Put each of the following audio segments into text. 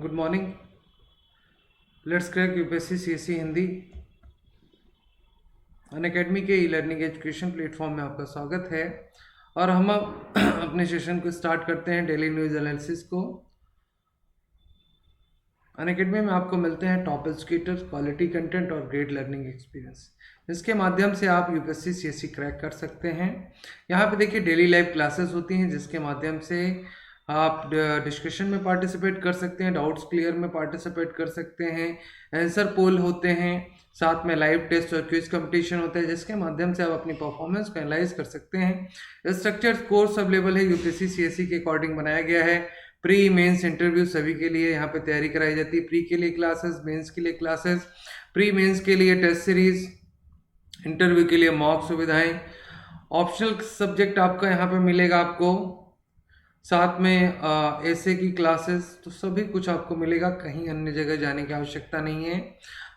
Good morning. Let's crack UPSC CSC Hindi Unacademy के e learning education platform में आपका स्वागत है। और हम अब अपने सेशन को स्टार्ट करते हैं डेली न्यूज़ एनालिसिस को। अनअकैडमी में आपको मिलते हैं टॉप एजुकेटर्स, क्वालिटी कंटेंट और ग्रेट लर्निंग एक्सपीरियंस, जिसके माध्यम से आप यूपीएससी सीएससी क्रैक कर सकते हैं। यहाँ पे देखिए डेली लाइव क्लासेस होती हैं, जिसके माध्यम से आप डिस्कशन में पार्टिसिपेट कर सकते हैं, डाउट्स क्लियर में पार्टिसिपेट कर सकते हैं, आंसर पोल होते हैं, साथ में लाइव टेस्ट और क्विज कंपटीशन होता है, जिसके माध्यम से आप अपनी परफॉर्मेंस को एनालाइज कर सकते हैं। स्ट्रक्चर्ड कोर्स अवेलेबल है, यूपीएससी सीएससी के अकॉर्डिंग बनाया गया है। प्री मेंस इंटरव्यू सभी के लिए यहाँ पे तैयारी कराई जाती है। प्री के लिए क्लासेस, मेंस के लिए क्लासेस, प्री मेंस के लिए टेस्ट सीरीज, इंटरव्यू के लिए मॉक सुविधाएं, ऑप्शनल सब्जेक्ट आपका यहाँ पे मिलेगा आपको, साथ में ऐसे की क्लासेस, तो सभी कुछ आपको मिलेगा, कहीं अन्य जगह जाने की आवश्यकता नहीं है।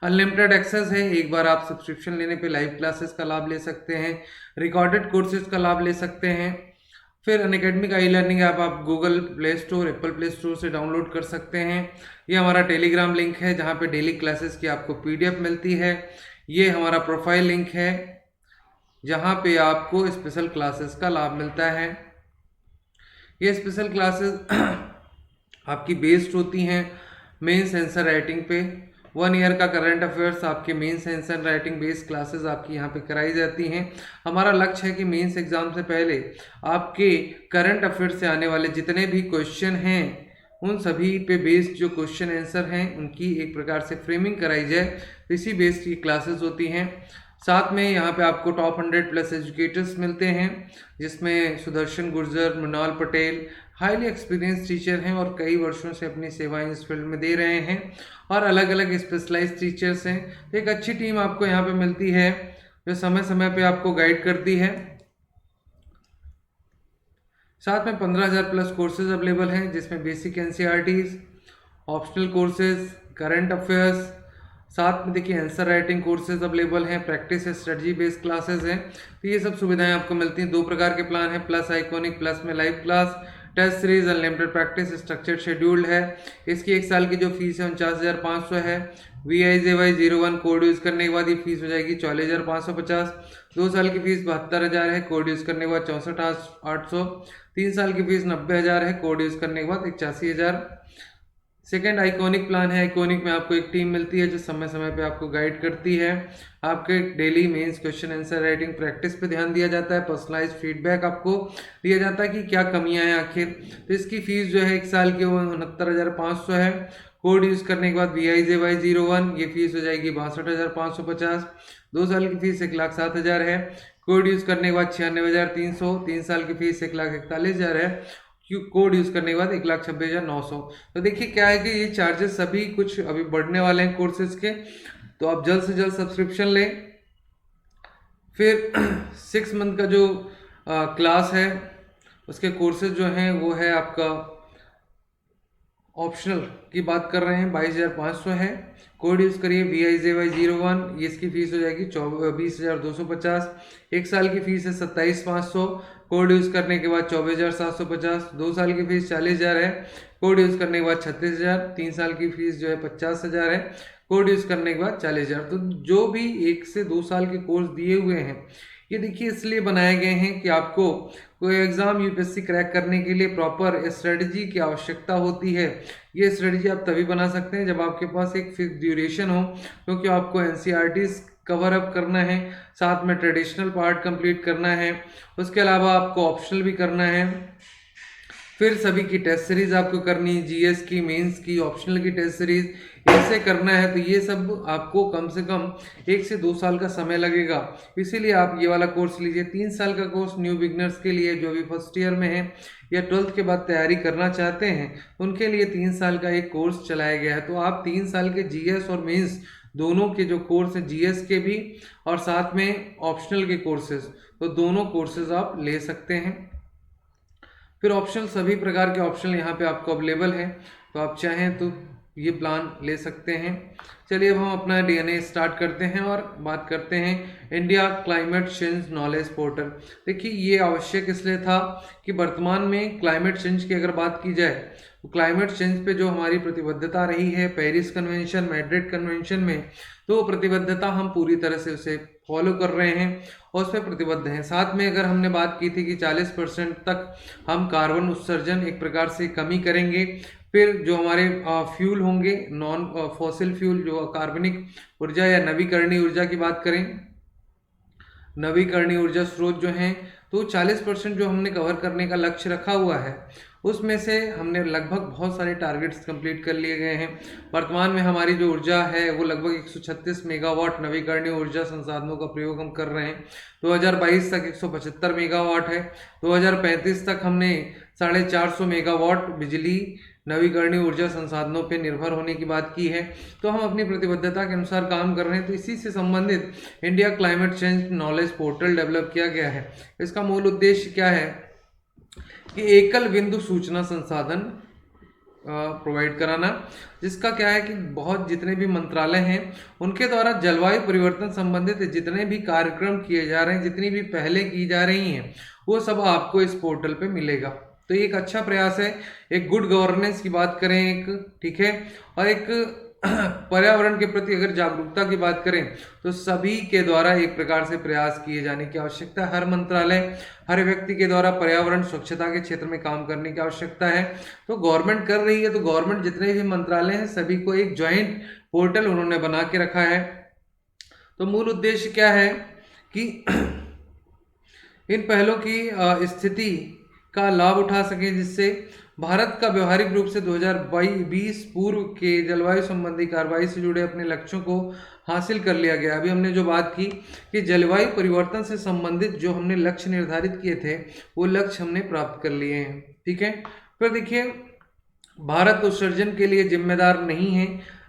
अनलिमिटेड एक्सेस है, एक बार आप सब्सक्रिप्शन लेने पे लाइव क्लासेस का लाभ ले सकते हैं, रिकॉर्डेड कोर्सेज का लाभ ले सकते हैं। फिर अनअकैडमी का ई लर्निंग ऐप आप Google play store, Apple play store से डाउनलोड कर सकते हैं। ये हमारा टेलीग्राम लिंक है, जहाँ पे डेली क्लासेस की आपको पीडीएफ मिलती है। ये हमारा प्रोफाइल लिंक है, जहाँ पे आपको स्पेशल क्लासेस का लाभ मिलता है। ये स्पेशल क्लासेस आपकी बेस्ड होती हैं मेंस आंसर राइटिंग पे। 1 ईयर का करंट अफेयर्स आपके mains answer writing based classes आपकी यहाँ पे कराई जाती हैं। हमारा लक्ष्य है कि मेंस एग्जाम से पहले आपके करंट अफेयर्स से आने वाले जितने भी क्वेश्चन हैं, उन सभी पे बेस्ड जो क्वेश्चन आंसर हैं उनकी एक प्रकार से फ्रेमिंग कराई जाए, तो इसी बेस्ड की क्लासेस होती हैं। साथ में यहाँ पे आपको टॉप 100+ एजुकेटर्स मिलते हैं, जिसमें Sudarshan Gurjar, Mrinal Patel highly experience teacher हैं और कई वर्षों से अपनी सेवाएं इस फील्ड में दे रहे हैं, और अलग अलग स्पेशलाइज्ड टीचर्स हैं। तो एक अच्छी टीम आपको यहाँ पे मिलती है, जो समय समय पे आपको गाइड करती है। साथ में 15,000+ कोर्सेज अवेलेबल हैं, जिसमें basic NCERTs, optional courses, current affairs, साथ में देखिए आंसर राइटिंग कोर्सेज अवेलेबल हैं, प्रैक्टिस स्ट्रेटजी बेस्ड क्लासेस हैं। तो ये सब सुविधाएं आपको मिलती हैं। 2 प्रकार के प्लान हैं, प्लस आइकॉनिक, प्लस में live class, test series, unlimited practice, structured scheduled है। इसकी 1 साल की जो फीस है 49,500 है। VIJY01 कोड यूज़ करने के बाद ये फीस हो जाएगी 44,550। 2 साल की फीस 72,000 है, कोड यूज़ करने के बाद 64,800। 3 साल की फीस 90,000 है, कोड यूज़ करने के बाद 81,000। सेकेंड आइकॉनिक प्लान है। आइकॉनिक में आपको एक टीम मिलती है, जो समय समय पे आपको गाइड करती है। आपके daily mains question answer writing practice पे ध्यान दिया जाता है, पर्सनलाइज फीडबैक आपको दिया जाता है कि क्या कमियां हैं आखिर। तो इसकी फीस जो है 1 साल की वो 69,500 है। कोड यूज़ करने के बाद VIJY01 ये फीस हो जाएगी 62,550। 2 साल की फीस 1,07,000 है, कोड यूज़ करने के बाद 96,300। 3 साल की फीस 1,41,000 है, कोड यूज़ करने के बाद 1,26,900। तो देखिए क्या है कि ये चार्जेस सभी कुछ अभी बढ़ने वाले हैं कोर्सेज के, तो आप जल्द से जल्द सब्सक्रिप्शन लें। फिर 6 मंथ का जो क्लास है, उसके कोर्सेज जो हैं वो है आपका ऑप्शनल की बात कर रहे हैं, 22,500 है। कोड यूज़ करिए VIJY01, ये इसकी फीस हो जाएगी 20,250। 1 साल की फीस है 27,500, कोड यूज़ करने के बाद 24,750। 2 साल की फीस 40,000 है, कोड यूज़ करने के बाद 36,000। 3 साल की फीस जो है 50,000 है, कोड यूज़ करने के बाद 40,000। तो जो भी 1 से 2 साल के कोर्स दिए हुए हैं, ये देखिए इसलिए बनाए गए हैं कि आपको कोई एग्ज़ाम यूपीएससी क्रैक करने के लिए प्रॉपर स्ट्रेटजी की आवश्यकता होती है। ये स्ट्रेटजी आप तभी बना सकते हैं जब आपके पास एक फिक्स ड्यूरेशन हो, क्योंकि आपको एनसीईआरटीज़ कवर अप करना है, साथ में ट्रेडिशनल पार्ट कंप्लीट करना है, उसके अलावा आपको ऑप्शनल भी करना है। फिर सभी की टेस्ट सीरीज आपको करनी है, जीएस की, मेंस की, ऑप्शनल की टेस्ट सीरीज, ऐसे करना है। तो ये सब आपको कम से कम 1 से 2 साल का समय लगेगा, इसीलिए आप ये वाला कोर्स लीजिए। 3 साल का कोर्स न्यू बिगनर्स के लिए, जो भी फर्स्ट ईयर में है या 12th के बाद तैयारी करना चाहते हैं, उनके लिए 3 साल का एक कोर्स चलाया गया है। तो आप 3 साल के जीएस और मेंस दोनों के जो कोर्स हैं, जीएस के भी और साथ में ऑप्शनल के कोर्सेज, तो दोनों कोर्सेज आप ले सकते हैं। फिर ऑप्शनल, सभी प्रकार के ऑप्शनल यहाँ पे आपको अवेलेबल हैं, तो आप चाहें तो ये प्लान ले सकते हैं। चलिए अब हम अपना DNA स्टार्ट करते हैं और बात करते हैं India climate change knowledge portal. देखिए ये आवश्यक इसलिए था कि वर्तमान में क्लाइमेट चेंज की अगर बात की जाए तो क्लाइमेट चेंज पे जो हमारी प्रतिबद्धता रही है पेरिस कन्वेंशन, मैड्रिड कन्वेंशन में, तो वो प्रतिबद्धता हम पूरी तरह से उसे फॉलो कर रहे हैं और उस पर प्रतिबद्ध हैं। साथ में अगर हमने बात की थी कि 40% तक हम कार्बन उत्सर्जन एक प्रकार से कमी करेंगे, फिर जो हमारे फ्यूल होंगे नॉन फॉसिल फ्यूल, जो कार्बनिक ऊर्जा या नवीकरणीय ऊर्जा की बात करें, नवीकरणीय ऊर्जा स्रोत जो हैं, तो 40% जो हमने कवर करने का लक्ष्य रखा हुआ है उसमें से हमने लगभग बहुत सारे टारगेट्स कंप्लीट कर लिए गए हैं। वर्तमान में हमारी जो ऊर्जा है वो लगभग 136 मेगावाट नवीकरणीय ऊर्जा संसाधनों का प्रयोग हम कर रहे हैं। 2022 तक 175 मेगावाट है। 2035 तक हमने 450 मेगावाट बिजली नवीकरणीय ऊर्जा संसाधनों पर निर्भर होने की बात की है। तो हम अपनी प्रतिबद्धता के अनुसार काम कर रहे हैं। तो इसी से संबंधित India climate change knowledge portal develop किया गया है। इसका मूल उद्देश्य क्या है कि एकल बिंदु सूचना संसाधन प्रोवाइड कराना, जिसका क्या है कि बहुत जितने भी मंत्रालय हैं उनके द्वारा जलवायु परिवर्तन संबंधित जितने भी कार्यक्रम किए जा रहे हैं, जितनी भी पहले की जा रही हैं, वो सब आपको इस पोर्टल पे मिलेगा। तो ये एक अच्छा प्रयास है। एक गुड गवर्नेंस की बात करें एक, ठीक है, और एक पर्यावरण के प्रति अगर जागरूकता की बात करें तो सभी के द्वारा एक प्रकार से प्रयास किए जाने की आवश्यकता है। हर मंत्रालय, हर व्यक्ति के द्वारा पर्यावरण स्वच्छता के क्षेत्र में काम करने की आवश्यकता है। तो गवर्नमेंट कर रही है, तो गवर्नमेंट जितने भी मंत्रालय हैं सभी को एक ज्वाइंट पोर्टल उन्होंने बना के रखा है। तो मूल उद्देश्य क्या है कि इन पहलों की स्थिति का लाभ उठा सके, जिससे भारत का व्यवहारिक रूप से 2020 पूर्व के जलवायु संबंधी कार्रवाई से जुड़े अपने लक्ष्यों को हासिल कर लिया गया। अभी हमने जो बात की कि जलवायु परिवर्तन से संबंधित जो हमने लक्ष्य निर्धारित किए थे वो लक्ष्य हमने प्राप्त कर लिए हैं, ठीक है। फिर देखिए भारत उत्सर्जन के लिए जिम्मेदार नहीं है।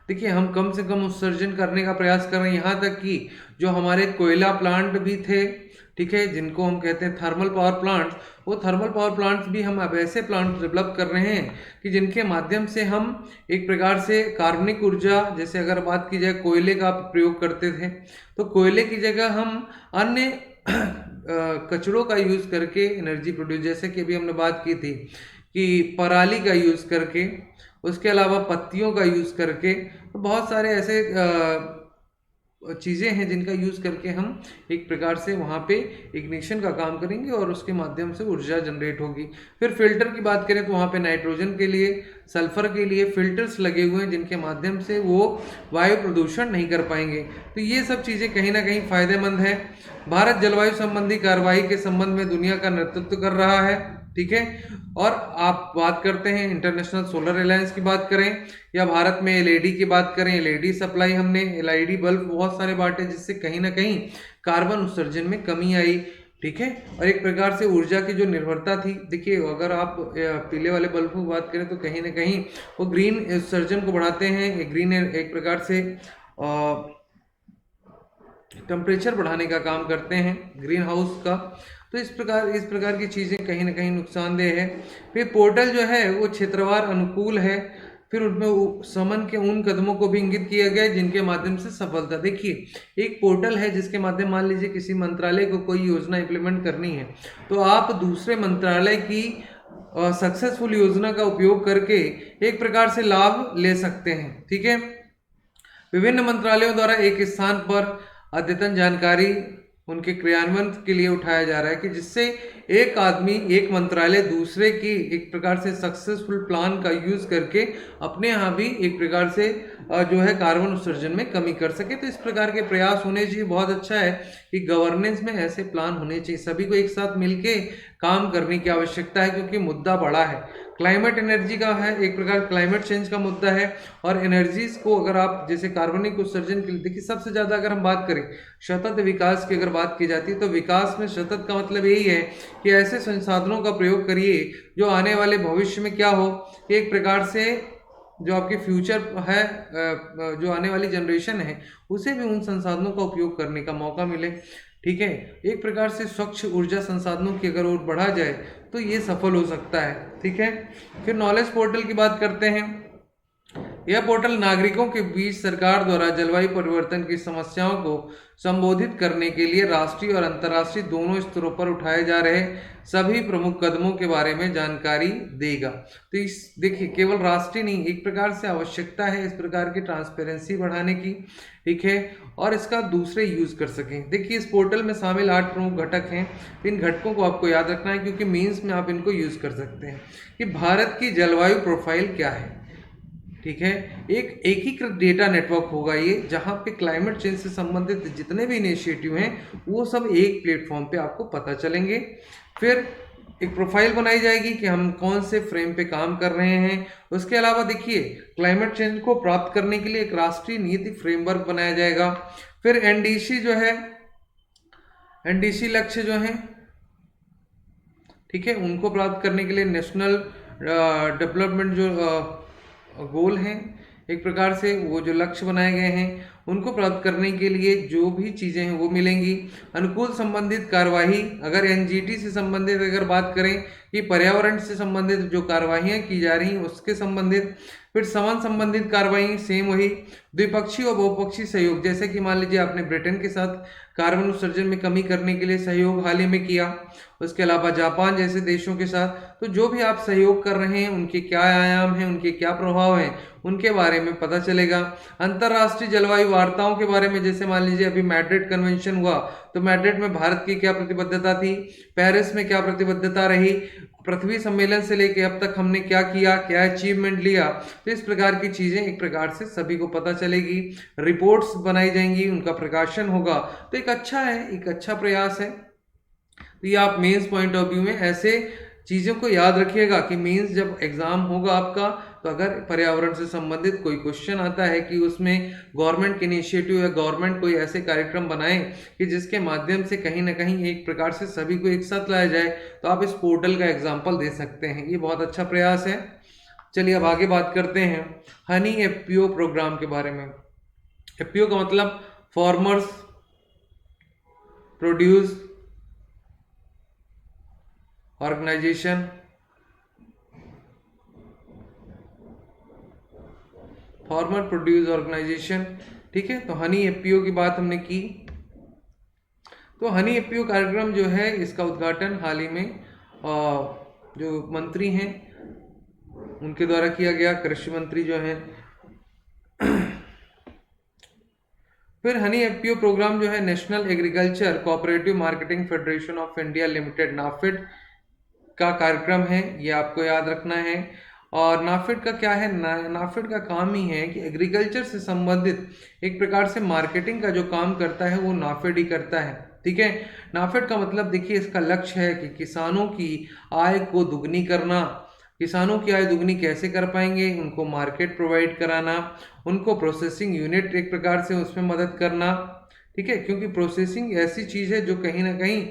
देखिए हम कम से कम उत्सर्जन करने का प्रयास कर रहे हैं। यहाँ तक कि जो हमारे कोयला प्लांट भी थे, ठीक है, जिनको हम कहते हैं थर्मल पावर प्लांट्स, वो थर्मल पावर प्लांट्स भी हम अब ऐसे प्लांट डेवलप कर रहे हैं कि जिनके माध्यम से हम एक प्रकार से कार्बनिक ऊर्जा, जैसे अगर बात की जाए कोयले का प्रयोग करते थे, तो कोयले की जगह हम अन्य कचड़ों का यूज़ करके एनर्जी प्रोड्यूस, जैसे कि अभी हमने बात की थी कि पराली का यूज़ करके, उसके अलावा पत्तियों का यूज़ करके, तो बहुत सारे ऐसे चीज़ें हैं जिनका यूज़ करके हम एक प्रकार से वहाँ पे इग्निशन का काम करेंगे और उसके माध्यम से ऊर्जा जनरेट होगी। फिर फिल्टर की बात करें तो वहाँ पे नाइट्रोजन के लिए, सल्फर के लिए फिल्टर्स लगे हुए हैं जिनके माध्यम से वो वायु प्रदूषण नहीं कर पाएंगे। तो ये सब चीज़ें कहीं ना कहीं फ़ायदेमंद है। भारत जलवायु संबंधी कार्रवाई के संबंध में दुनिया का नेतृत्व कर रहा है, ठीक है। और आप बात करते हैं इंटरनेशनल सोलर अलायंस की बात करें या भारत में एलईडी की बात करें, एलईडी सप्लाई हमने एलईडी बल्ब बहुत सारे बांटे, जिससे कहीं ना कहीं कार्बन उत्सर्जन में कमी आई, ठीक है। और एक प्रकार से ऊर्जा की जो निर्भरता थी, देखिए अगर आप पीले वाले बल्ब की बात करें तो कहीं ना कहीं वो ग्रीन उत्सर्जन को बढ़ाते हैं। ग्रीन एक प्रकार से टेम्परेचर बढ़ाने का काम करते हैं ग्रीन हाउस का। तो इस प्रकार की चीज़ें कहीं ना कहीं नुकसानदेह है। फिर पोर्टल जो है वो क्षेत्रवार अनुकूल है। फिर उनमें समन के उन कदमों को भी इंगित किया गया है जिनके माध्यम से सफलता, देखिए एक पोर्टल है जिसके माध्यम, मान लीजिए किसी मंत्रालय को कोई योजना इंप्लीमेंट करनी है तो आप दूसरे मंत्रालय की सक्सेसफुल योजना का उपयोग करके एक प्रकार से लाभ ले सकते हैं, ठीक है। विभिन्न मंत्रालयों द्वारा एक स्थान पर अद्यतन जानकारी उनके क्रियान्वयन के लिए उठाया जा रहा है कि जिससे एक आदमी, एक मंत्रालय दूसरे की एक प्रकार से सक्सेसफुल प्लान का यूज करके अपने यहाँ भी एक प्रकार से जो है कार्बन उत्सर्जन में कमी कर सके। तो इस प्रकार के प्रयास होने चाहिए। बहुत अच्छा है कि गवर्नेंस में ऐसे प्लान होने चाहिए। सभी को एक साथ मिलके काम करने की आवश्यकता है क्योंकि मुद्दा बड़ा है। क्लाइमेट एनर्जी का है, एक प्रकार क्लाइमेट चेंज का मुद्दा है। और एनर्जीज को अगर आप जैसे कार्बनिक उत्सर्जन के लिए देखिए, सबसे ज़्यादा अगर हम बात करें सतत विकास की अगर बात की जाती है तो विकास में सतत का मतलब यही है कि ऐसे संसाधनों का प्रयोग करिए जो आने वाले भविष्य में क्या हो, एक प्रकार से जो आपके फ्यूचर है, जो आने वाली जनरेशन है, उसे भी उन संसाधनों का उपयोग करने का मौका मिले, ठीक है। एक प्रकार से स्वच्छ ऊर्जा संसाधनों की अगर और बढ़ा जाए तो ये सफल हो सकता है, ठीक है। फिर नॉलेज पोर्टल की बात करते हैं। यह पोर्टल नागरिकों के बीच सरकार द्वारा जलवायु परिवर्तन की समस्याओं को संबोधित करने के लिए राष्ट्रीय और अंतर्राष्ट्रीय दोनों स्तरों पर उठाए जा रहे सभी प्रमुख कदमों के बारे में जानकारी देगा। तो इस देखिए केवल राष्ट्रीय नहीं, एक प्रकार से आवश्यकता है इस प्रकार की ट्रांसपेरेंसी बढ़ाने की, ठीक है, और इसका दूसरे यूज कर सकें। देखिए इस पोर्टल में शामिल 8 प्रमुख घटक हैं। इन घटकों को आपको याद रखना है क्योंकि मेंस में आप इनको यूज कर सकते हैं कि भारत की जलवायु प्रोफाइल क्या है, ठीक है। एक एकीकृत डेटा नेटवर्क होगा ये, जहां पे क्लाइमेट चेंज से संबंधित जितने भी इनिशिएटिव हैं वो सब एक प्लेटफॉर्म पे आपको पता चलेंगे। फिर एक प्रोफाइल बनाई जाएगी कि हम कौन से फ्रेम पे काम कर रहे हैं। उसके अलावा देखिए क्लाइमेट चेंज को प्राप्त करने के लिए एक राष्ट्रीय नीति फ्रेमवर्क बनाया जाएगा। फिर एनडीसी जो है, एनडीसी लक्ष्य जो है, ठीक है, उनको प्राप्त करने के लिए नेशनल डेवलपमेंट जो गोल हैं, एक प्रकार से वो जो लक्ष्य बनाए गए हैं उनको प्राप्त करने के लिए जो भी चीज़ें हैं वो मिलेंगी। अनुकूल संबंधित कार्यवाही, अगर एनजीटी से संबंधित अगर बात करें कि पर्यावरण से संबंधित जो कार्यवाहियाँ की जा रही हैं उसके संबंधित। फिर समान संबंधित कार्रवाई सेम वही। द्विपक्षीय और बहुपक्षीय सहयोग, जैसे कि मान लीजिए आपने ब्रिटेन के साथ कार्बन उत्सर्जन में कमी करने के लिए सहयोग हाल ही में किया, उसके अलावा जापान जैसे देशों के साथ, तो जो भी आप सहयोग कर रहे हैं उनके क्या आयाम हैं, उनके क्या प्रभाव हैं, उनके बारे में पता चलेगा। अंतर्राष्ट्रीय जलवायु वार्ताओं के बारे में, जैसे मान लीजिए अभी मैड्रिड कन्वेंशन हुआ तो मैड्रिड में भारत की क्या प्रतिबद्धता थी, पेरिस में क्या प्रतिबद्धता रही, पृथ्वी सम्मेलन से लेके अब तक हमने क्या किया, क्या अचीवमेंट लिया, तो इस प्रकार की चीजें एक प्रकार से सभी को पता चलेगी। रिपोर्ट्स बनाई जाएंगी, उनका प्रकाशन होगा, तो एक अच्छा है, एक अच्छा प्रयास है। तो ये आप मेंस पॉइंट ऑफ व्यू में ऐसे चीज़ों को याद रखिएगा कि मेंस जब एग्जाम होगा आपका, तो अगर पर्यावरण से संबंधित कोई क्वेश्चन आता है कि उसमें गवर्नमेंट के इनिशिएटिव या गवर्नमेंट कोई ऐसे कार्यक्रम बनाए कि जिसके माध्यम से कहीं ना कहीं एक प्रकार से सभी को एक साथ लाया जाए, तो आप इस पोर्टल का एग्जाम्पल दे सकते हैं। ये बहुत अच्छा प्रयास है। चलिए अब आगे बात करते हैं हनी एफपीओ प्रोग्राम के बारे में। एफपीओ का मतलब farmers produce organisation, farmer produce organisation, ठीक है। तो हनी एफपीओ की बात हमने की। तो हनी एफपीओ कार्यक्रम जो है इसका उद्घाटन हाल ही में जो मंत्री हैं उनके द्वारा किया गया, कृषि मंत्री जो हैं। फिर हनी एफपीओ प्रोग्राम जो है national agriculture cooperative marketing federation of India limited NAFED का कार्यक्रम है, ये आपको याद रखना है। और नाफेड का क्या है, नाफेड का काम ही है कि एग्रीकल्चर से संबंधित एक प्रकार से मार्केटिंग का जो काम करता है वो नाफेड ही करता है, ठीक है। नाफेड का मतलब देखिए इसका लक्ष्य है कि किसानों की आय को दुगनी करना। किसानों की आय दुगनी कैसे कर पाएंगे, उनको मार्केट प्रोवाइड कराना, उनको प्रोसेसिंग यूनिट एक प्रकार से उसमें मदद करना, ठीक है, क्योंकि प्रोसेसिंग ऐसी चीज़ है जो कहीं ना कहीं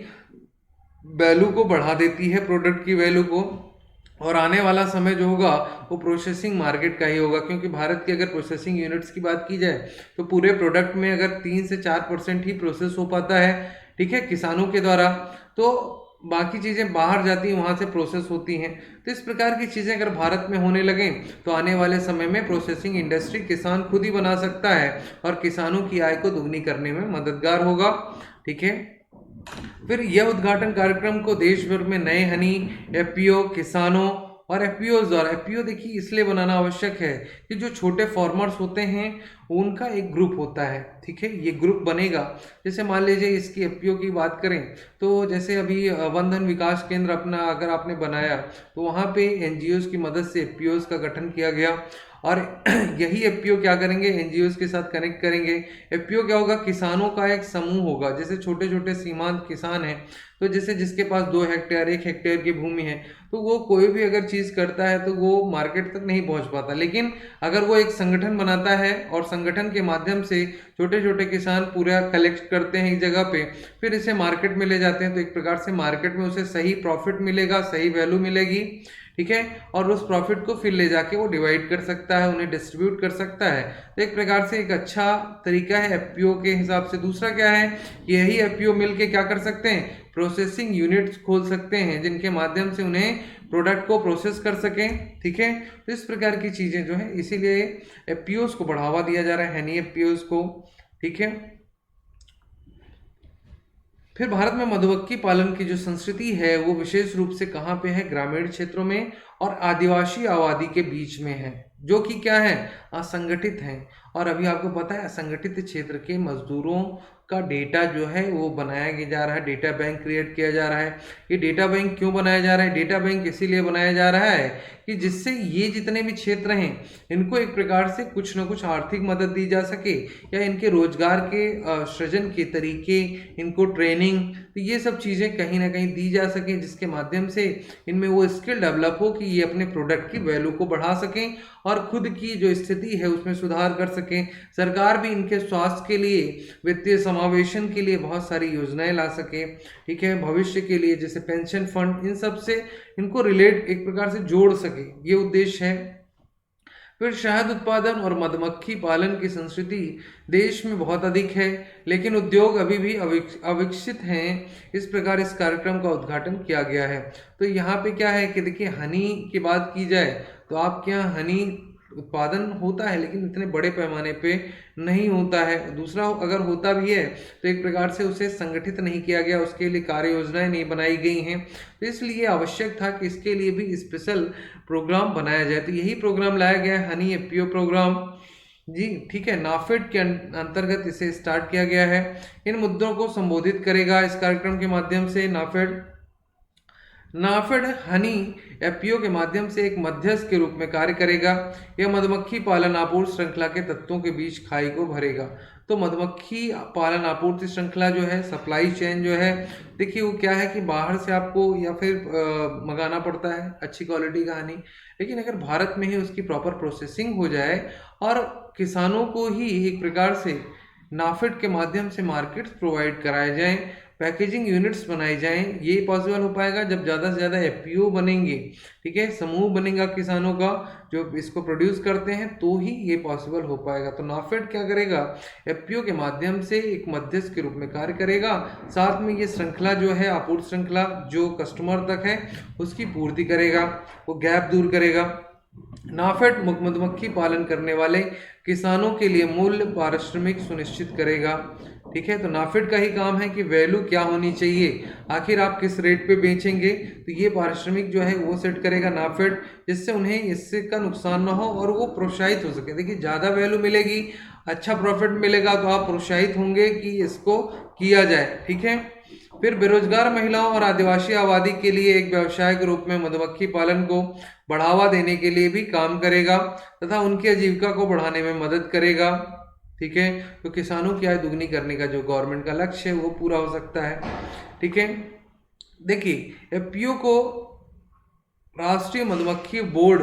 वैल्यू को बढ़ा देती है, प्रोडक्ट की वैल्यू को। और आने वाला समय जो होगा वो प्रोसेसिंग मार्केट का ही होगा, क्योंकि भारत की अगर प्रोसेसिंग यूनिट्स की बात की जाए तो पूरे प्रोडक्ट में अगर 3 से 4% ही प्रोसेस हो पाता है, ठीक है, किसानों के द्वारा, तो बाकी चीज़ें बाहर जाती हैं, वहाँ से प्रोसेस होती हैं। तो इस प्रकार की चीज़ें अगर भारत में होने लगें तो आने वाले समय में प्रोसेसिंग इंडस्ट्री किसान खुद ही बना सकता है और किसानों की आय को दुगनी करने में मददगार होगा, ठीक है। फिर यह उद्घाटन कार्यक्रम को देश भर में नए हनी एफपीओ किसानों और एफपीओ द्वारा, एफपीओ देखिए इसलिए बनाना आवश्यक है कि जो छोटे फार्मर्स होते हैं उनका एक ग्रुप होता है, ठीक है, ये ग्रुप बनेगा। जैसे मान लीजिए इसकी एफपीओ की बात करें तो जैसे अभी वन धन विकास केंद्र अपना अगर आपने बनाया तो वहाँ पे एनजीओज की मदद से एफपीओज का गठन किया गया और यही एफपीओ क्या करेंगे, एनजीओज के साथ कनेक्ट करेंगे। एफपीओ क्या होगा, किसानों का एक समूह होगा। जैसे छोटे छोटे सीमांत किसान हैं, तो जैसे जिसके पास 2 हेक्टेयर 1 हेक्टेयर की भूमि है, तो वो कोई भी अगर चीज़ करता है तो वो मार्केट तक नहीं पहुंच पाता। लेकिन अगर वो एक संगठन बनाता है और संगठन के माध्यम से छोटे छोटे किसान पूरा कलेक्ट करते हैं एक जगह पे, फिर इसे मार्केट में ले जाते हैं, तो एक प्रकार से मार्केट में उसे सही प्रॉफिट मिलेगा, सही वैल्यू मिलेगी, ठीक है, और उस प्रॉफिट को फिर ले जाके वो डिवाइड कर सकता है, उन्हें डिस्ट्रीब्यूट कर सकता है। तो एक प्रकार से एक अच्छा तरीका है एफपीओ के हिसाब से। दूसरा क्या है, यही एफपीओ मिलके क्या कर सकते हैं, प्रोसेसिंग यूनिट्स खोल सकते हैं, जिनके माध्यम से उन्हें प्रोडक्ट को प्रोसेस कर सकें। ठीक है, तो इस प्रकार की चीजें जो है, इसीलिए एफपीओस को बढ़ावा दिया जा रहा है, हनी एफपीओस को। ठीक है, फिर भारत में मधुमक्खी पालन की जो संस्कृति है वो विशेष रूप से कहाँ पे है, ग्रामीण क्षेत्रों में और आदिवासी आबादी के बीच में है, जो कि क्या है, असंगठित है। और अभी आपको पता है असंगठित क्षेत्र के मजदूरों का डेटा जो है वो बनाया जा रहा है, डेटा बैंक क्रिएट किया जा रहा है। ये डेटा बैंक क्यों बनाया जा रहा है, डेटा बैंक इसीलिए बनाया जा रहा है कि जिससे ये जितने भी क्षेत्र हैं इनको एक प्रकार से कुछ ना कुछ आर्थिक मदद दी जा सके, या इनके रोजगार के सृजन के तरीके, इनको ट्रेनिंग, तो ये सब चीज़ें कहीं ना कहीं दी जा सके, जिसके माध्यम से इनमें वो स्किल डेवलप हो कि ये अपने प्रोडक्ट की वैल्यू को बढ़ा सकें और खुद की जो स्थिति है उसमें सुधार कर सकें। सरकार भी इनके स्वास्थ्य के लिए, वित्तीय समावेशन के लिए बहुत सारी योजनाएं ला सके। ठीक है, भविष्य के लिए जैसे पेंशन फंड, इन सब से इनको रिलेट एक प्रकार से जोड़ सके, ये उद्देश्य है। फिर शहद उत्पादन और मधुमक्खी पालन की संस्कृति देश में बहुत अधिक है, लेकिन उद्योग अभी भी अविकसित हैं। इस प्रकार इस कार्यक्रम का उद्घाटन किया गया है। तो यहाँ पे क्या है कि देखिए, हनी की बात की जाए तो आपके यहाँ हनी उत्पादन होता है, लेकिन इतने बड़े पैमाने पे नहीं होता है। दूसरा, अगर होता भी है तो एक प्रकार से उसे संगठित नहीं किया गया, उसके लिए कार्य योजनाएं नहीं बनाई गई हैं। तो इसलिए आवश्यक था कि इसके लिए भी स्पेशल प्रोग्राम बनाया जाए। तो यही प्रोग्राम लाया गया है, हनी एफपीओ प्रोग्राम जी। ठीक है, नाफेड के अंतर्गत इसे स्टार्ट किया गया है। इन मुद्दों को संबोधित करेगा इस कार्यक्रम के माध्यम से नाफेड हनी एफपीओ के माध्यम से एक मध्यस्थ के रूप में कार्य करेगा। यह मधुमक्खी पालन आपूर्ति श्रृंखला के तत्वों के बीच खाई को भरेगा। तो मधुमक्खी पालन आपूर्ति श्रृंखला जो है, सप्लाई चेन जो है, देखिए वो क्या है कि बाहर से आपको या फिर मंगाना पड़ता है अच्छी क्वालिटी का हनी, लेकिन अगर भारत में ही उसकी प्रॉपर प्रोसेसिंग हो जाए और किसानों को ही एक प्रकार से नाफेड के माध्यम से मार्केट्स प्रोवाइड कराए जाएं, पैकेजिंग यूनिट्स बनाई जाएं, ये पॉसिबल हो पाएगा जब ज़्यादा से ज़्यादा एफपीओ बनेंगे। ठीक है, समूह बनेगा किसानों का जो इसको प्रोड्यूस करते हैं, तो ही ये पॉसिबल हो पाएगा। तो नाफेड क्या करेगा, एफपीओ के माध्यम से एक मध्यस्थ के रूप में कार्य करेगा, साथ में ये श्रृंखला जो है, आपूर्ति श्रृंखला जो कस्टमर तक है उसकी पूर्ति करेगा, वो गैप दूर करेगा। नाफेड मधुमक्खी पालन करने वाले किसानों के लिए मूल्य पारिश्रमिक सुनिश्चित करेगा। ठीक है, तो नाफेड का ही काम है कि वैल्यू क्या होनी चाहिए, आखिर आप किस रेट पे बेचेंगे, तो ये पारिश्रमिक जो है वो सेट करेगा नाफेड, जिससे उन्हें इससे का नुकसान ना हो और वो प्रोत्साहित हो सके। देखिए, ज़्यादा वैल्यू मिलेगी, अच्छा प्रॉफिट मिलेगा, तो आप प्रोत्साहित होंगे कि इसको किया जाए। ठीक है, फिर बेरोजगार महिलाओं और आदिवासी आबादी के लिए एक व्यवसाय के रूप में मधुमक्खी पालन को बढ़ावा देने के लिए भी काम करेगा तथा उनकी आजीविका को बढ़ाने में मदद करेगा। ठीक है, तो किसानों की आय दुगनी करने का जो गवर्नमेंट का लक्ष्य है वो पूरा हो सकता है। ठीक है, देखिए, एफपीओ को राष्ट्रीय मधुमक्खी बोर्ड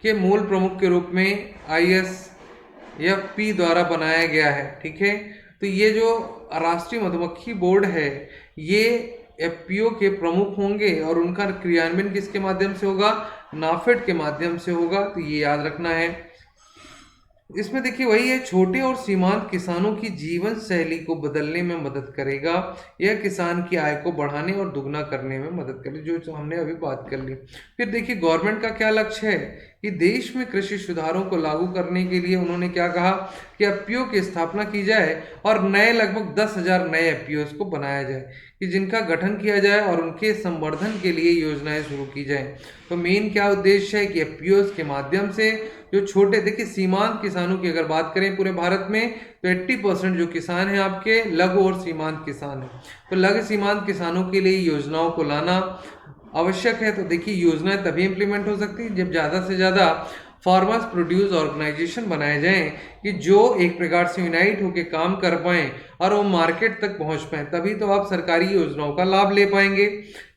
के मूल प्रमुख के रूप में ISFP द्वारा बनाया गया है। ठीक है, तो ये जो राष्ट्रीय मधुमक्खी बोर्ड है ये एफपीओ के प्रमुख होंगे और उनका क्रियान्वयन किसके माध्यम से होगा, नाफेड के माध्यम से होगा। तो ये याद रखना है। इसमें देखिए वही है, छोटे और सीमांत किसानों की जीवन शैली को बदलने में मदद करेगा। यह किसान की आय को बढ़ाने और दुगना करने में मदद करेगी, जो हमने अभी बात कर ली। फिर देखिए गवर्नमेंट का क्या लक्ष्य है कि देश में कृषि सुधारों को लागू करने के लिए उन्होंने क्या कहा कि एफपीओ की स्थापना की जाए और नए लगभग 10,000 नए एफपीओ को बनाया जाए कि जिनका गठन किया जाए और उनके संवर्धन के लिए योजनाएं शुरू की जाए। तो मेन क्या उद्देश्य है कि एफपीओ के माध्यम से जो छोटे, देखिए सीमांत किसानों की अगर बात करें पूरे भारत में तो 80% जो किसान हैं आपके लघु और सीमांत किसान हैं। तो लघु सीमांत किसानों के लिए योजनाओं को लाना आवश्यक है। तो देखिए योजनाएं तभी इम्प्लीमेंट हो सकती है जब ज़्यादा से ज़्यादा फार्मर्स प्रोड्यूस ऑर्गेनाइजेशन बनाए जाएं कि जो एक प्रकार से यूनाइट होकर काम कर पाएं और वो मार्केट तक पहुंच पाएं, तभी तो आप सरकारी योजनाओं का लाभ ले पाएंगे।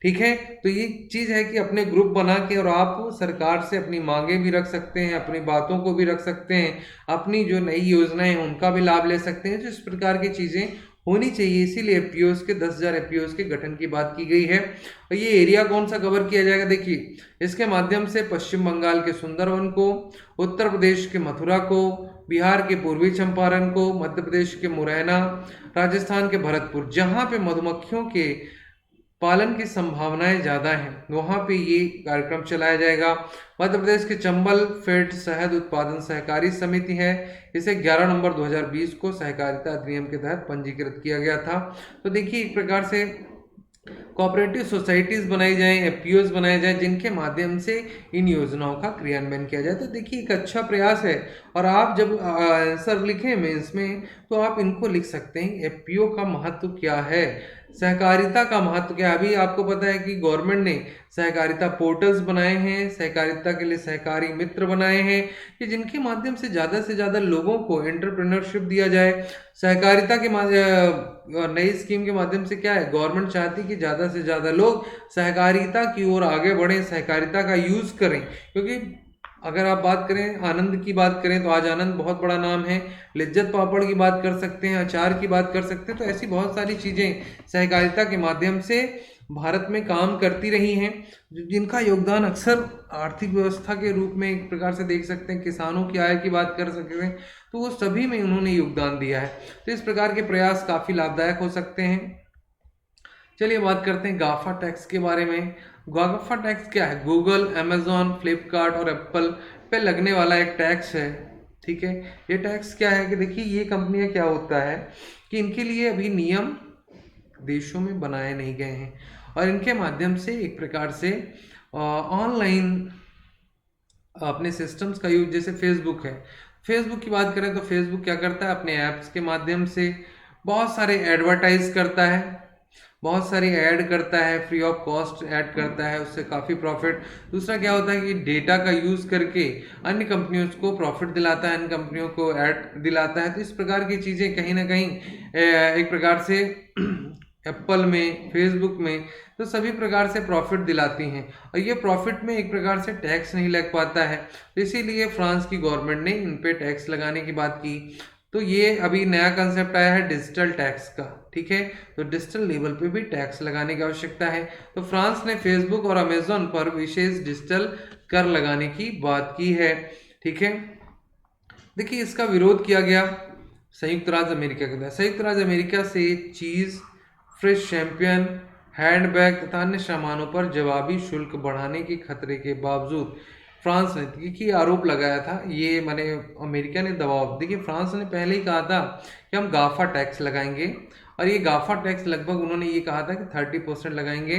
ठीक है, तो ये चीज़ है कि अपने ग्रुप बना के और आप सरकार से अपनी मांगे भी रख सकते हैं, अपनी बातों को भी रख सकते हैं, अपनी जो नई योजनाएं हैं उनका भी लाभ ले सकते हैं। तो इस प्रकार की चीज़ें होनी चाहिए, इसीलिए एफपीओस के 10,000 एफपीओस के गठन की बात की गई है। और ये एरिया कौन सा कवर किया जाएगा, देखिए इसके माध्यम से पश्चिम बंगाल के सुंदरवन को, उत्तर प्रदेश के मथुरा को, बिहार के पूर्वी चंपारण को, मध्य प्रदेश के मुरैना, राजस्थान के भरतपुर, जहां पे मधुमक्खियों के पालन की संभावनाएं ज़्यादा हैं, वहाँ पे ये कार्यक्रम चलाया जाएगा। मध्य प्रदेश के चंबल फेड शहद उत्पादन सहकारी समिति है, इसे 11 नवंबर 2020 को सहकारिता अधिनियम के तहत पंजीकृत किया गया था। तो देखिए एक प्रकार से कोऑपरेटिव सोसाइटीज बनाई जाएं, एफपीओज बनाए जाएं, जिनके माध्यम से इन योजनाओं का क्रियान्वयन किया जाए। तो देखिए एक अच्छा प्रयास है। और आप जब आंसर लिखें मेंस में तो आप इनको लिख सकते हैं, एफपीओ का महत्व क्या है, सहकारिता का महत्व क्या है। अभी आपको पता है कि गवर्नमेंट ने सहकारिता पोर्टल्स बनाए हैं, सहकारिता के लिए सहकारी मित्र बनाए हैं, कि जिनके माध्यम से ज़्यादा लोगों को एंटरप्रेन्योरशिप दिया जाए। सहकारिता के नई स्कीम के माध्यम से क्या है, गवर्नमेंट चाहती है कि ज़्यादा से ज़्यादा लोग सहकारिता की ओर आगे बढ़ें, सहकारिता का यूज़ करें। क्योंकि अगर आप बात करें आनंद की बात करें तो आज आनंद बहुत बड़ा नाम है, लिज्जत पापड़ की बात कर सकते हैं, अचार की बात कर सकते हैं। तो ऐसी बहुत सारी चीज़ें सहकारिता के माध्यम से भारत में काम करती रही हैं, जिनका योगदान अक्सर आर्थिक व्यवस्था के रूप में एक प्रकार से देख सकते हैं। किसानों की आय की बात कर सकते हैं, तो वो सभी में उन्होंने योगदान दिया है। तो इस प्रकार के प्रयास काफ़ी लाभदायक हो सकते हैं। चलिए बात करते हैं गाफा टैक्स के बारे में। गाफा टैक्स क्या है, गूगल, अमेजॉन, फ्लिपकार्ट और एप्पल पे लगने वाला एक टैक्स है। ठीक है, ये टैक्स क्या है कि देखिए ये कंपनियां क्या होता है कि इनके लिए अभी नियम देशों में बनाए नहीं गए हैं, और इनके माध्यम से एक प्रकार से ऑनलाइन अपने सिस्टम्स का यूज, जैसे फेसबुक है, फेसबुक की बात करें तो फेसबुक क्या करता है, अपने ऐप्स के माध्यम से बहुत सारे एडवर्टाइज करता है, बहुत सारी ऐड करता है, फ्री ऑफ कॉस्ट ऐड करता है, उससे काफ़ी प्रॉफिट। दूसरा क्या होता है कि डेटा का यूज़ करके अन्य कंपनियों को प्रॉफिट दिलाता है, अन्य कंपनियों को ऐड दिलाता है। तो इस प्रकार की चीज़ें कहीं ना कहीं एक प्रकार से एप्पल में, फेसबुक में, तो सभी प्रकार से प्रॉफिट दिलाती हैं, और ये प्रॉफिट में एक प्रकार से टैक्स नहीं लग पाता है। तो इसीलिए फ्रांस की गवर्नमेंट ने इन पे टैक्स लगाने की बात की। तो ये अभी नया कंसेप्ट आया है डिजिटल टैक्स का। ठीक है, तो डिजिटल लेवल पे भी टैक्स लगाने की आवश्यकता है। तो फ्रांस ने फेसबुक और अमेजोन पर विशेष डिजिटल कर लगाने की बात की है। ठीक है, देखिए इसका विरोध किया गया संयुक्त राज्य अमेरिका के द्वारा। संयुक्त राज्य अमेरिका से चीज़, फ्रेश चैंपियन, हैंडबैग तथा अन्य सामानों पर जवाबी शुल्क बढ़ाने के खतरे के बावजूद फ्रांस ने देखिए आरोप लगाया था, ये माने अमेरिका ने दबाव, देखिए फ्रांस ने पहले ही कहा था कि हम गाफा टैक्स लगाएंगे, और ये गाफा टैक्स लगभग उन्होंने ये कहा था कि 30% लगाएंगे।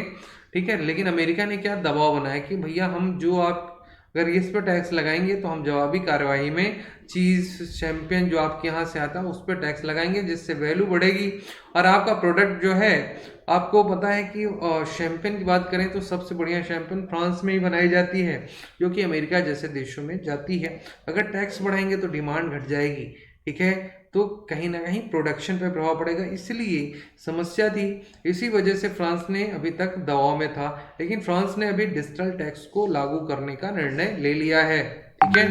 ठीक है, लेकिन अमेरिका ने क्या दबाव बनाया कि भैया हम जो आप अगर इस पर टैक्स लगाएंगे तो हम जवाबी कार्यवाही में चीज़ चैंपियन जो आपके यहाँ से आता है उस पर टैक्स लगाएंगे, जिससे वैल्यू बढ़ेगी और आपका प्रोडक्ट जो है, आपको पता है कि शैम्पेन की बात करें तो सबसे बढ़िया शैम्पेन फ्रांस में ही बनाई जाती है, जो कि अमेरिका जैसे देशों में जाती है। अगर टैक्स बढ़ाएंगे तो डिमांड घट जाएगी। ठीक है, तो कहीं ना कहीं प्रोडक्शन पे प्रभाव पड़ेगा, इसलिए समस्या थी। इसी वजह से फ्रांस ने अभी तक दबाव में था, लेकिन फ्रांस ने अभी डिजिटल टैक्स को लागू करने का निर्णय ले लिया है। ठीक है,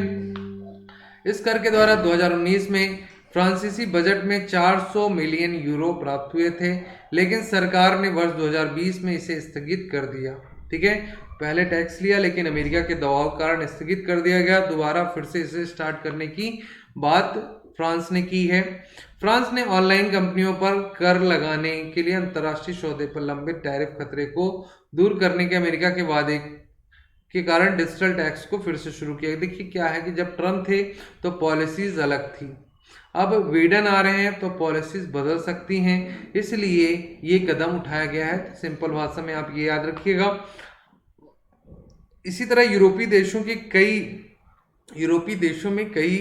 इस कर के द्वारा 2019 में फ्रांसीसी बजट में 400 मिलियन यूरो प्राप्त हुए थे, लेकिन सरकार ने वर्ष 2020 में इसे स्थगित कर दिया। ठीक है, पहले टैक्स लिया लेकिन अमेरिका के दबाव के कारण स्थगित कर दिया गया। दोबारा फिर से इसे स्टार्ट करने की बात फ्रांस ने की है। फ्रांस ने ऑनलाइन कंपनियों पर कर लगाने के लिए अंतर्राष्ट्रीय सौदे पर लंबित टैरिफ खतरे को दूर करने के अमेरिका के वादे के कारण डिजिटल टैक्स को फिर से शुरू किया। देखिए क्या है कि जब ट्रम्प थे तो पॉलिसीज अलग थी, अब बिडेन आ रहे हैं तो पॉलिसीज बदल सकती हैं, इसलिए ये कदम उठाया गया है। सिंपल भाषा में आप ये याद रखिएगा। इसी तरह यूरोपीय देशों में कई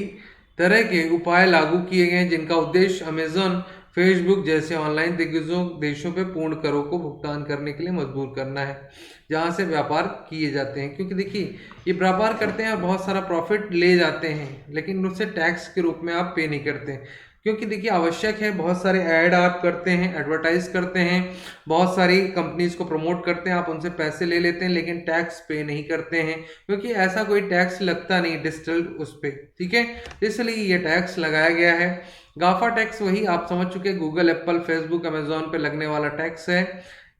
तरह के उपाय लागू किए गए हैं, जिनका उद्देश्य अमेजन, फेसबुक जैसे ऑनलाइन दिग्गजों देशों पे पूर्ण करों को भुगतान करने के लिए मजबूर करना है, जहां से व्यापार किए जाते हैं। क्योंकि देखिए ये व्यापार करते हैं और बहुत सारा प्रॉफिट ले जाते हैं, लेकिन उससे टैक्स के रूप में आप पे नहीं करते। क्योंकि देखिए आवश्यक है, बहुत सारे ऐड आप करते हैं, एडवर्टाइज करते हैं, बहुत सारी कंपनीज को प्रमोट करते हैं, आप उनसे पैसे ले लेते हैं लेकिन टैक्स पे नहीं करते हैं, क्योंकि ऐसा कोई टैक्स लगता नहीं डिजिटल उस पे, ठीक है। इसलिए ये टैक्स लगाया गया है। गाफा टैक्स वही आप समझ चुके, गूगल, एप्पल, फेसबुक, अमेजोन पे लगने वाला टैक्स है।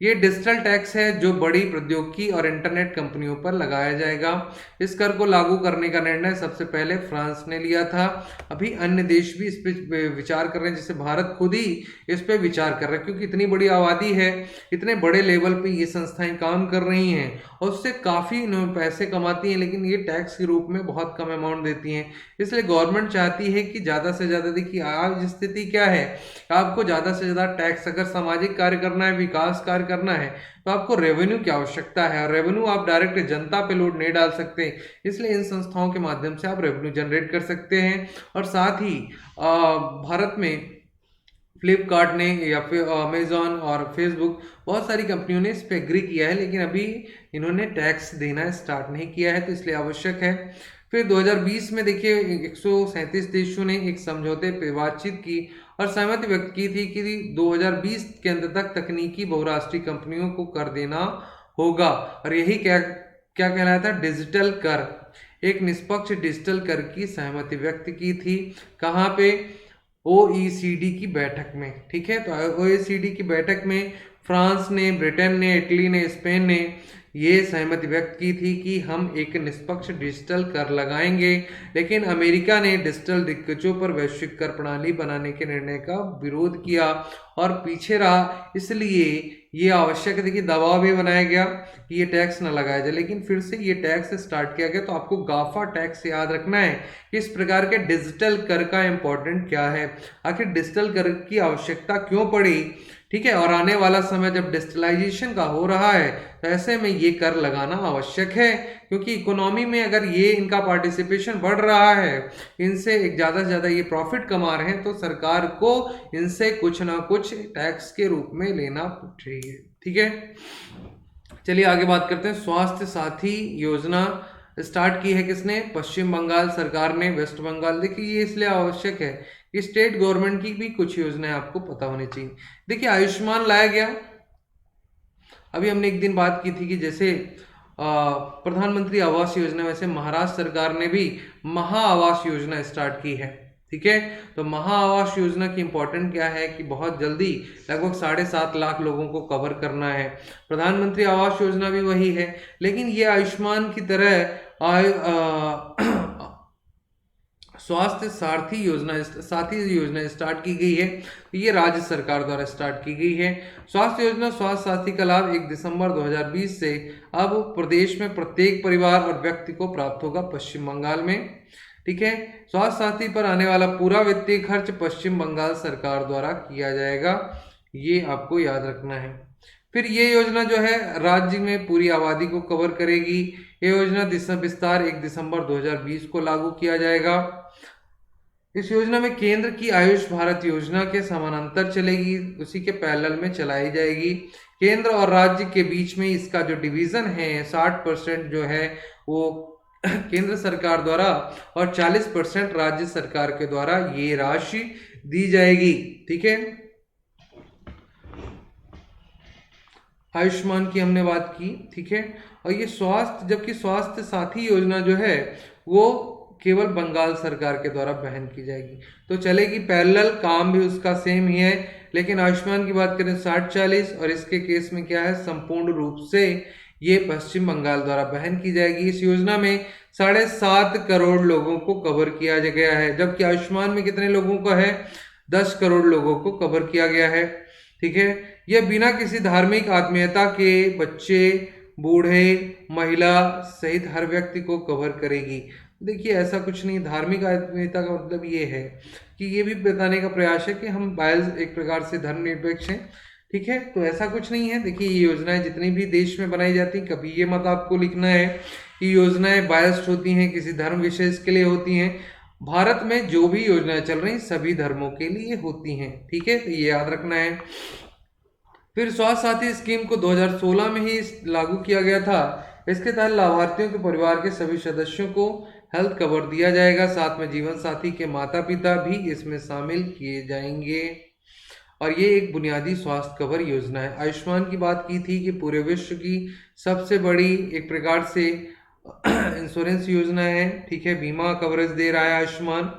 ये डिजिटल टैक्स है जो बड़ी प्रौद्योगिकी और इंटरनेट कंपनियों पर लगाया जाएगा। इस कर को लागू करने का निर्णय सबसे पहले फ्रांस ने लिया था। अभी अन्य देश भी इस पे विचार कर रहे हैं, जैसे भारत खुद ही इस पे विचार कर रहा है, क्योंकि इतनी बड़ी आबादी है, इतने बड़े लेवल पे ये संस्थाएं काम कर रही हैं और उससे काफ़ी पैसे कमाती हैं, लेकिन ये टैक्स के रूप में बहुत कम अमाउंट देती हैं। इसलिए गवर्नमेंट चाहती है कि ज़्यादा से ज़्यादा, देखिए आज स्थिति क्या है, आपको ज़्यादा से ज़्यादा टैक्स, अगर सामाजिक कार्य करना है, विकास कार्य करना है, तो आपको रेवेन्यू की आवश्यकता है, और रेवेन्यू आप डायरेक्ट जनता पे लोड नहीं डाल सकते। इसलिए इन संस्थाओं के माध्यम से आप रेवेन्यू जनरेट कर सकते हैं। और साथ ही भारत में फ्लिपकार्ट ने या फिर अमेजोन और फेसबुक, बहुत सारी कंपनियों ने इस पर एग्री किया है, लेकिन अभी इन्होंने टैक्स देना स्टार्ट नहीं किया है, तो इसलिए आवश्यक है। फिर 2020 में देखिए 137 देशों ने एक समझौते पर बातचीत की और सहमति व्यक्त की थी कि 2020 के अंत तक तकनीकी बहुराष्ट्रीय कंपनियों को कर देना होगा। और यही क्या क्या कहलाता है, डिजिटल कर। एक निष्पक्ष डिजिटल कर की सहमति व्यक्त की थी, कहाँ पे, OECD की बैठक में, ठीक है। तो OECD की बैठक में फ्रांस ने, ब्रिटेन ने, इटली ने, स्पेन ने ये सहमति व्यक्त की थी कि हम एक निष्पक्ष डिजिटल कर लगाएंगे, लेकिन अमेरिका ने डिजिटल दिग्गजों पर वैश्विक कर प्रणाली बनाने के निर्णय का विरोध किया और पीछे रहा। इसलिए ये आवश्यक है कि दबाव भी बनाया गया कि ये टैक्स न लगाया जाए, लेकिन फिर से ये टैक्स स्टार्ट किया गया। तो आपको गाफा टैक्स याद रखना है कि इस प्रकार के डिजिटल कर का इंपॉर्टेंट क्या है, आखिर डिजिटल कर की आवश्यकता क्यों पड़ी, ठीक है। और आने वाला समय जब डिजिटलाइजेशन का हो रहा है, तो ऐसे में ये कर लगाना आवश्यक है, क्योंकि इकोनॉमी में अगर ये इनका पार्टिसिपेशन बढ़ रहा है, इनसे एक ज़्यादा से ज़्यादा ये प्रॉफिट कमा रहे हैं, तो सरकार को इनसे कुछ ना कुछ टैक्स के रूप में लेना चाहिए, ठीक है। चलिए आगे बात करते हैं। स्वास्थ्य साथी योजना स्टार्ट की है किसने, पश्चिम बंगाल सरकार ने, वेस्ट बंगाल। देखिए ये इसलिए आवश्यक है कि स्टेट गवर्नमेंट की भी कुछ योजनाएं आपको पता होनी चाहिए। देखिए आयुष्मान लाया गया, अभी हमने एक दिन बात की थी कि जैसे प्रधानमंत्री आवास योजना, वैसे महाराष्ट्र सरकार ने भी महा आवास योजना स्टार्ट की है, ठीक है। तो महा आवास योजना की इंपॉर्टेंट क्या है कि बहुत जल्दी लगभग 7.5 लाख लोगों को कवर करना है। प्रधानमंत्री आवास योजना भी वही है, लेकिन ये आयुष्मान की तरह स्वास्थ्य साथी योजना स्टार्ट की गई है। ये राज्य सरकार द्वारा स्टार्ट की गई है। स्वास्थ्य योजना, स्वास्थ्य साथी का लाभ 1 दिसंबर 2020 से अब प्रदेश में प्रत्येक परिवार और व्यक्ति को प्राप्त होगा पश्चिम बंगाल में, ठीक है। स्वास्थ्य साथी पर आने वाला पूरा वित्तीय खर्च पश्चिम बंगाल सरकार द्वारा किया जाएगा, ये आपको याद रखना है। फिर ये योजना जो है राज्य में पूरी आबादी को कवर करेगी। ये योजना विस्तार 1 दिसंबर 2020 को लागू किया जाएगा। इस योजना में केंद्र की आयुष भारत योजना के समानांतर चलेगी, उसी के पैरेलल में चलाई जाएगी। केंद्र और राज्य के बीच में इसका जो डिवीजन है 60% जो है वो केंद्र सरकार द्वारा और 40% राज्य सरकार के द्वारा ये राशि दी जाएगी, ठीक है। आयुष्मान की हमने बात की, ठीक है। और ये स्वास्थ्य, जबकि स्वास्थ्य साथी योजना जो है वो केवल बंगाल सरकार के द्वारा वहन की जाएगी, तो चलेगी पैरेलल, काम भी उसका सेम ही है। लेकिन आयुष्मान की बात करें 60-40, और इसके केस में क्या है, संपूर्ण रूप से ये पश्चिम बंगाल द्वारा वहन की जाएगी। इस योजना में 7.5 करोड़ लोगों को कवर किया गया है, जबकि आयुष्मान में कितने लोगों का है, 10 करोड़ लोगों को कवर किया गया है, ठीक है। यह बिना किसी धार्मिक आत्मीयता के बच्चे, बूढ़े, महिला सहित हर व्यक्ति को कवर करेगी। देखिए ऐसा कुछ नहीं, धार्मिक आत्मीयता का मतलब ये है कि ये भी बताने का प्रयास है कि हम एक प्रकार से धर्मनिरपेक्ष हैं, ठीक है। तो ऐसा कुछ नहीं है। देखिए ये योजनाएं जितनी भी देश में बनाई जाती हैं, कभी ये मत आपको लिखना है कि योजनाएं बायस्ड होती हैं, किसी धर्म विशेष के लिए होती हैं। भारत में जो भी योजनाएं चल रही सभी धर्मों के लिए होती हैं, ठीक है, तो ये याद रखना है। फिर स्वास्थ्य साथी स्कीम को 2016 में ही लागू किया गया था। इसके तहत लाभार्थियों के परिवार के सभी सदस्यों को हेल्थ कवर दिया जाएगा। साथ में जीवन साथी के माता पिता भी इसमें शामिल किए जाएंगे और ये एक बुनियादी स्वास्थ्य कवर योजना है। आयुष्मान की बात की थी कि पूरे विश्व की सबसे बड़ी एक प्रकार से इंश्योरेंस योजना है, ठीक है, बीमा कवरेज दे रहा है आयुष्मान।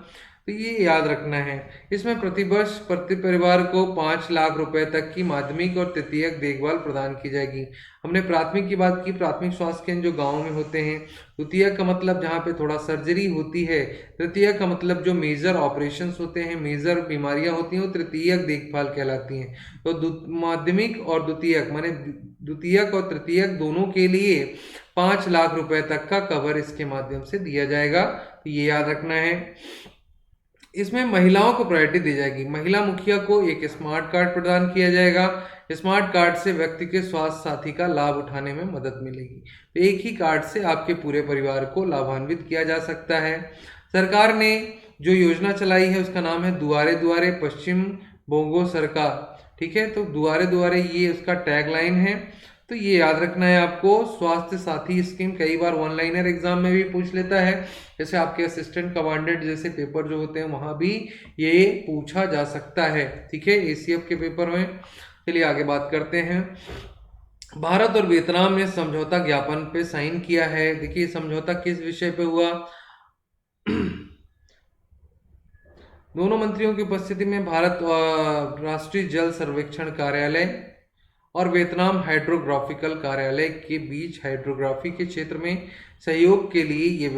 तो ये याद रखना है। इसमें प्रतिवर्ष प्रति परिवार को 5 लाख रुपए तक की माध्यमिक और तृतीयक देखभाल प्रदान की जाएगी। हमने प्राथमिक की बात की, प्राथमिक स्वास्थ्य केंद्र जो गाँव में होते हैं। द्वितीयक का मतलब जहाँ पे थोड़ा सर्जरी होती है। तृतीयक का मतलब जो मेजर ऑपरेशंस होते हैं, मेजर बीमारियां होती हैं, वो तृतीयक देखभाल कहलाती हैं। तो माध्यमिक और द्वितीयक माने द्वितीयक और तृतीयक दोनों के लिए 5 लाख रुपए तक का कवर इसके माध्यम से दिया जाएगा। तो ये याद रखना है। इसमें महिलाओं को प्रायोरिटी दी जाएगी। महिला मुखिया को एक स्मार्ट कार्ड प्रदान किया जाएगा। स्मार्ट कार्ड से व्यक्ति के स्वास्थ्य साथी का लाभ उठाने में मदद मिलेगी। तो एक ही कार्ड से आपके पूरे परिवार को लाभान्वित किया जा सकता है। सरकार ने जो योजना चलाई है उसका नाम है दुआरे दुआरे पश्चिम बोंगो सरकार, ठीक है। तो दुआरे दुआरे ये उसका टैगलाइन है। तो ये याद रखना है आपको। स्वास्थ्य साथी स्कीम कई बार वन लाइनर एग्जाम में भी पूछ लेता है, जैसे आपके असिस्टेंट कमांडेंट जैसे पेपर जो होते हैं वहां भी ये पूछा जा सकता है, ठीक है, एसीएफ के पेपर में। चलिए आगे बात करते हैं। भारत और वियतनाम ने समझौता ज्ञापन पे साइन किया है। देखिए समझौता किस विषय पे हुआ। दोनों मंत्रियों की उपस्थिति में भारत राष्ट्रीय जल सर्वेक्षण कार्यालय और वियतनाम हाइड्रोग्राफिकल कार्यालय के बीच हाइड्रोग्राफी के क्षेत्र में सहयोग के लिए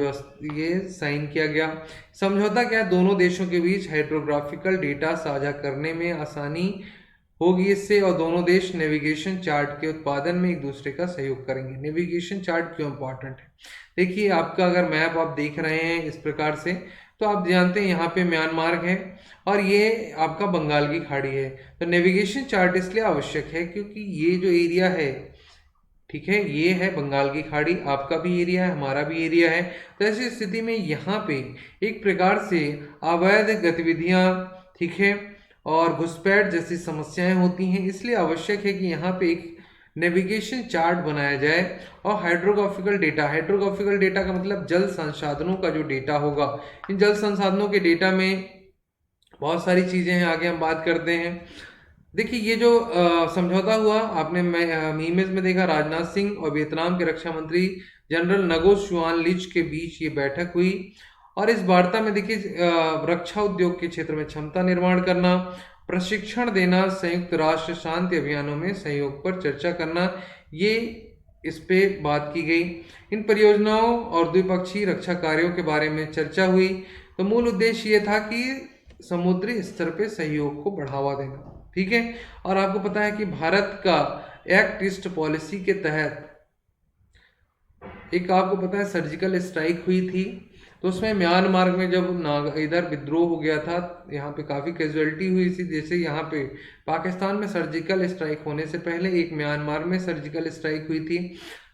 ये साइन किया गया। समझौता क्या, दोनों देशों के बीच हाइड्रोग्राफिकल डेटा साझा करने में आसानी होगी इससे, और दोनों देश नेविगेशन चार्ट के उत्पादन में एक दूसरे का सहयोग करेंगे। नेविगेशन चार्ट क्यों इंपॉर्टेंट है, देखिए आपका अगर मैप आप देख रहे हैं इस प्रकार से, तो आप जानते हैं यहाँ पे म्यांमार है और ये आपका बंगाल की खाड़ी है। तो नेविगेशन चार्ट इसलिए आवश्यक है क्योंकि ये जो एरिया है, ठीक है, ये है बंगाल की खाड़ी, आपका भी एरिया है, हमारा भी एरिया है। तो ऐसी स्थिति में यहाँ पे एक प्रकार से अवैध गतिविधियां, ठीक है, और घुसपैठ जैसी समस्याएं होती हैं। इसलिए आवश्यक है कि यहाँ पे एक नेविगेशन चार्ट बनाया जाए। और हाइड्रोग्राफिकल डेटा का मतलब जल संसाधनों का जो डेटा होगा, इन जल संसाधनों के डेटा में बहुत सारी चीजें हैं, आगे हम बात करते हैं। देखिए ये जो समझौता हुआ, आपने इमेज में देखा, राजनाथ सिंह और वियतनाम के रक्षा मंत्री जनरल नगो शुआन लिच के बीच ये बैठक हुई। और इस वार्ता में देखिए रक्षा उद्योग के क्षेत्र में क्षमता निर्माण करना, प्रशिक्षण देना, संयुक्त राष्ट्र शांति अभियानों में सहयोग पर चर्चा करना, ये इस पे बात की गई। इन परियोजनाओं और द्विपक्षीय रक्षा कार्यों के बारे में चर्चा हुई। तो मूल उद्देश्य ये था कि समुद्री स्तर पे सहयोग को बढ़ावा देना, ठीक है। और आपको पता है कि भारत का एक्ट ईस्ट पॉलिसी के तहत एक आपको पता है सर्जिकल स्ट्राइक हुई थी। तो उसमें म्यांमार में जब इधर विद्रोह हो गया था, यहाँ पे काफ़ी कैजुअलिटी हुई थी। जैसे यहाँ पे पाकिस्तान में सर्जिकल स्ट्राइक होने से पहले एक म्यांमार में सर्जिकल स्ट्राइक हुई थी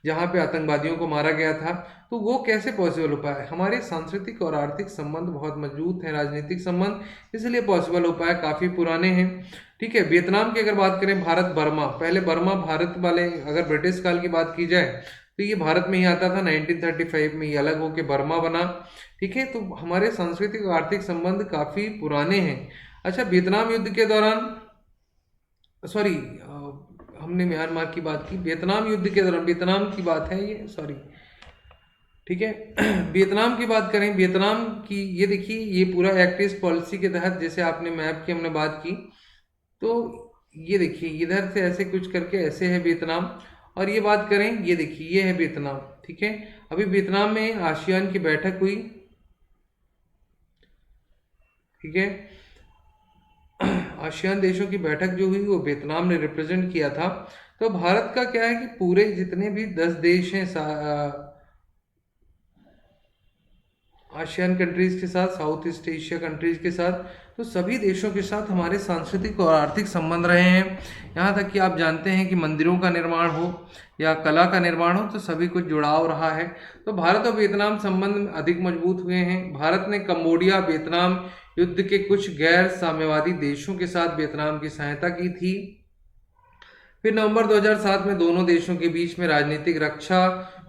जहाँ पे आतंकवादियों को मारा गया था। तो वो कैसे पॉसिबल हो पाया, हमारे सांस्कृतिक और आर्थिक संबंध बहुत मजबूत हैं, राजनीतिक संबंध, इसलिए पॉसिबल हो पाया, काफ़ी पुराने हैं, ठीक है। वियतनाम की अगर बात करें, भारत बर्मा, पहले बर्मा भारत वाले, अगर ब्रिटिश काल की बात की जाए तो ये भारत में ही आता था। 1935 में ये अलग होकर बर्मा बना, ठीक है। तो हमारे सांस्कृतिक और आर्थिक संबंध काफ़ी पुराने हैं। अच्छा, वियतनाम युद्ध के दौरान, सॉरी हमने म्यांमार की बात की, वियतनाम युद्ध के दौरान, वियतनाम की बात है ये, सॉरी, ठीक है। वियतनाम की बात करें, वियतनाम की ये देखिए, ये पूरा एक्ट ईस्ट पॉलिसी के तहत, जैसे आपने मैप की हमने बात की, तो ये देखिए इधर से ऐसे कुछ करके ऐसे है वियतनाम। और ये बात करें, ये देखिए ये है वियतनाम, ठीक है। अभी वियतनाम में आसियान की बैठक हुई, ठीक है। आसियान देशों की बैठक जो हुई वो वियतनाम ने रिप्रेजेंट किया था। तो भारत का क्या है कि पूरे जितने भी 10 देश हैं आसियान कंट्रीज के साथ, साउथ ईस्ट एशिया कंट्रीज के साथ, तो सभी देशों के साथ हमारे सांस्कृतिक और आर्थिक संबंध रहे हैं। यहाँ तक कि आप जानते हैं कि मंदिरों का निर्माण हो या कला का निर्माण हो, तो सभी कुछ जुड़ाव रहा है। तो भारत और वियतनाम संबंध अधिक मजबूत हुए हैं। भारत ने कंबोडिया वियतनाम युद्ध के कुछ गैर साम्यवादी देशों के साथ वियतनाम की सहायता की थी। फिर नवंबर 2007 में दोनों देशों के बीच में राजनीतिक, रक्षा,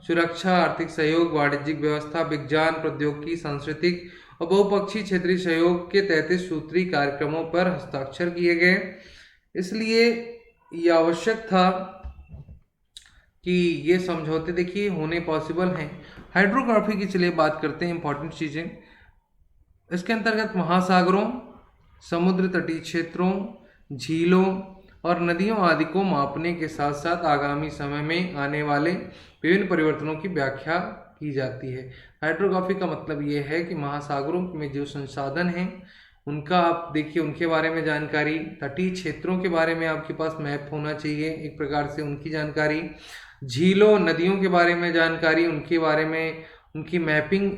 सुरक्षा, आर्थिक सहयोग, वाणिज्यिक व्यवस्था, विज्ञान, प्रौद्योगिकी, सांस्कृतिक और बहुपक्षीय क्षेत्रीय सहयोग के 33 सूत्री कार्यक्रमों पर हस्ताक्षर किए गए। इसलिए यह आवश्यक था कि ये समझौते देखिए होने पॉसिबल हैं। हाइड्रोग्राफी की चलिए बात करते हैं इंपॉर्टेंट चीज़ें। इसके अंतर्गत महासागरों, समुद्र तटीय क्षेत्रों, झीलों और नदियों आदि को मापने के साथ साथ आगामी समय में आने वाले विभिन्न परिवर्तनों की व्याख्या की जाती है। हाइड्रोग्राफी का मतलब ये है कि महासागरों में जो संसाधन हैं उनका आप देखिए, उनके बारे में जानकारी, तटीय क्षेत्रों के बारे में आपके पास मैप होना चाहिए एक प्रकार से, उनकी जानकारी, झीलों नदियों के बारे में जानकारी, उनके बारे में उनकी मैपिंग,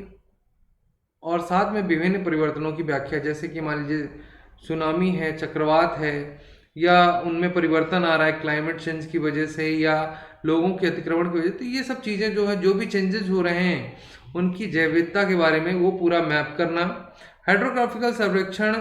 और साथ में विभिन्न परिवर्तनों की व्याख्या, जैसे कि मान लीजिए सुनामी है, चक्रवात है, या उनमें परिवर्तन आ रहा है क्लाइमेट चेंज की वजह से या लोगों के अतिक्रमण की वजह से, तो ये सब चीज़ें जो है, जो भी चेंजेस हो रहे हैं उनकी जैव विविधता के बारे में वो पूरा मैप करना। हाइड्रोग्राफिकल सर्वेक्षण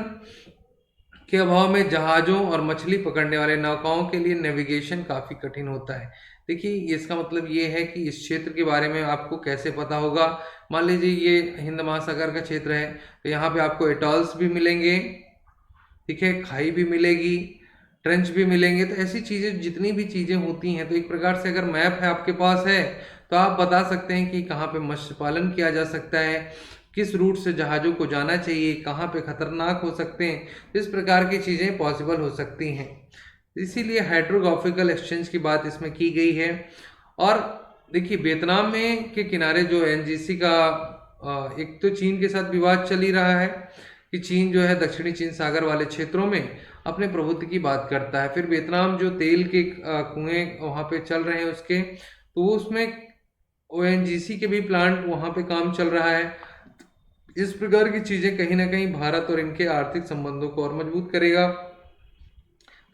के अभाव में जहाज़ों और मछली पकड़ने वाले नौकाओं के लिए नेविगेशन काफ़ी कठिन होता है। देखिए इसका मतलब ये है कि इस क्षेत्र के बारे में आपको कैसे पता होगा। मान लीजिए ये हिंद महासागर का क्षेत्र है, तो यहाँ पे आपको एटॉल्स भी मिलेंगे, ठीक है, खाई भी मिलेगी, ट्रेंच भी मिलेंगे। तो ऐसी चीज़ें, जितनी भी चीज़ें होती हैं, तो एक प्रकार से अगर मैप है आपके पास है तो आप बता सकते हैं कि कहाँ पे मत्स्य पालन किया जा सकता है, किस रूट से जहाज़ों को जाना चाहिए, कहाँ पे खतरनाक हो सकते हैं। इस प्रकार की चीज़ें पॉसिबल हो सकती हैं, इसीलिए हाइड्रोग्राफिकल एक्सचेंज की बात इसमें की गई है। और देखिए वियतनाम में के किनारे जो एनजीसी का एक तो चीन के साथ विवाद चल ही रहा है कि चीन जो है दक्षिणी चीन सागर वाले क्षेत्रों में अपने प्रभुत्व की बात करता है। फिर वियतनाम जो तेल के कुएं वहाँ पे चल रहे हैं उसके, तो उसमें ओएनजीसी के भी प्लांट वहाँ पे काम चल रहा है। इस प्रकार की चीज़ें कहीं ना कहीं भारत और इनके आर्थिक संबंधों को और मजबूत करेगा।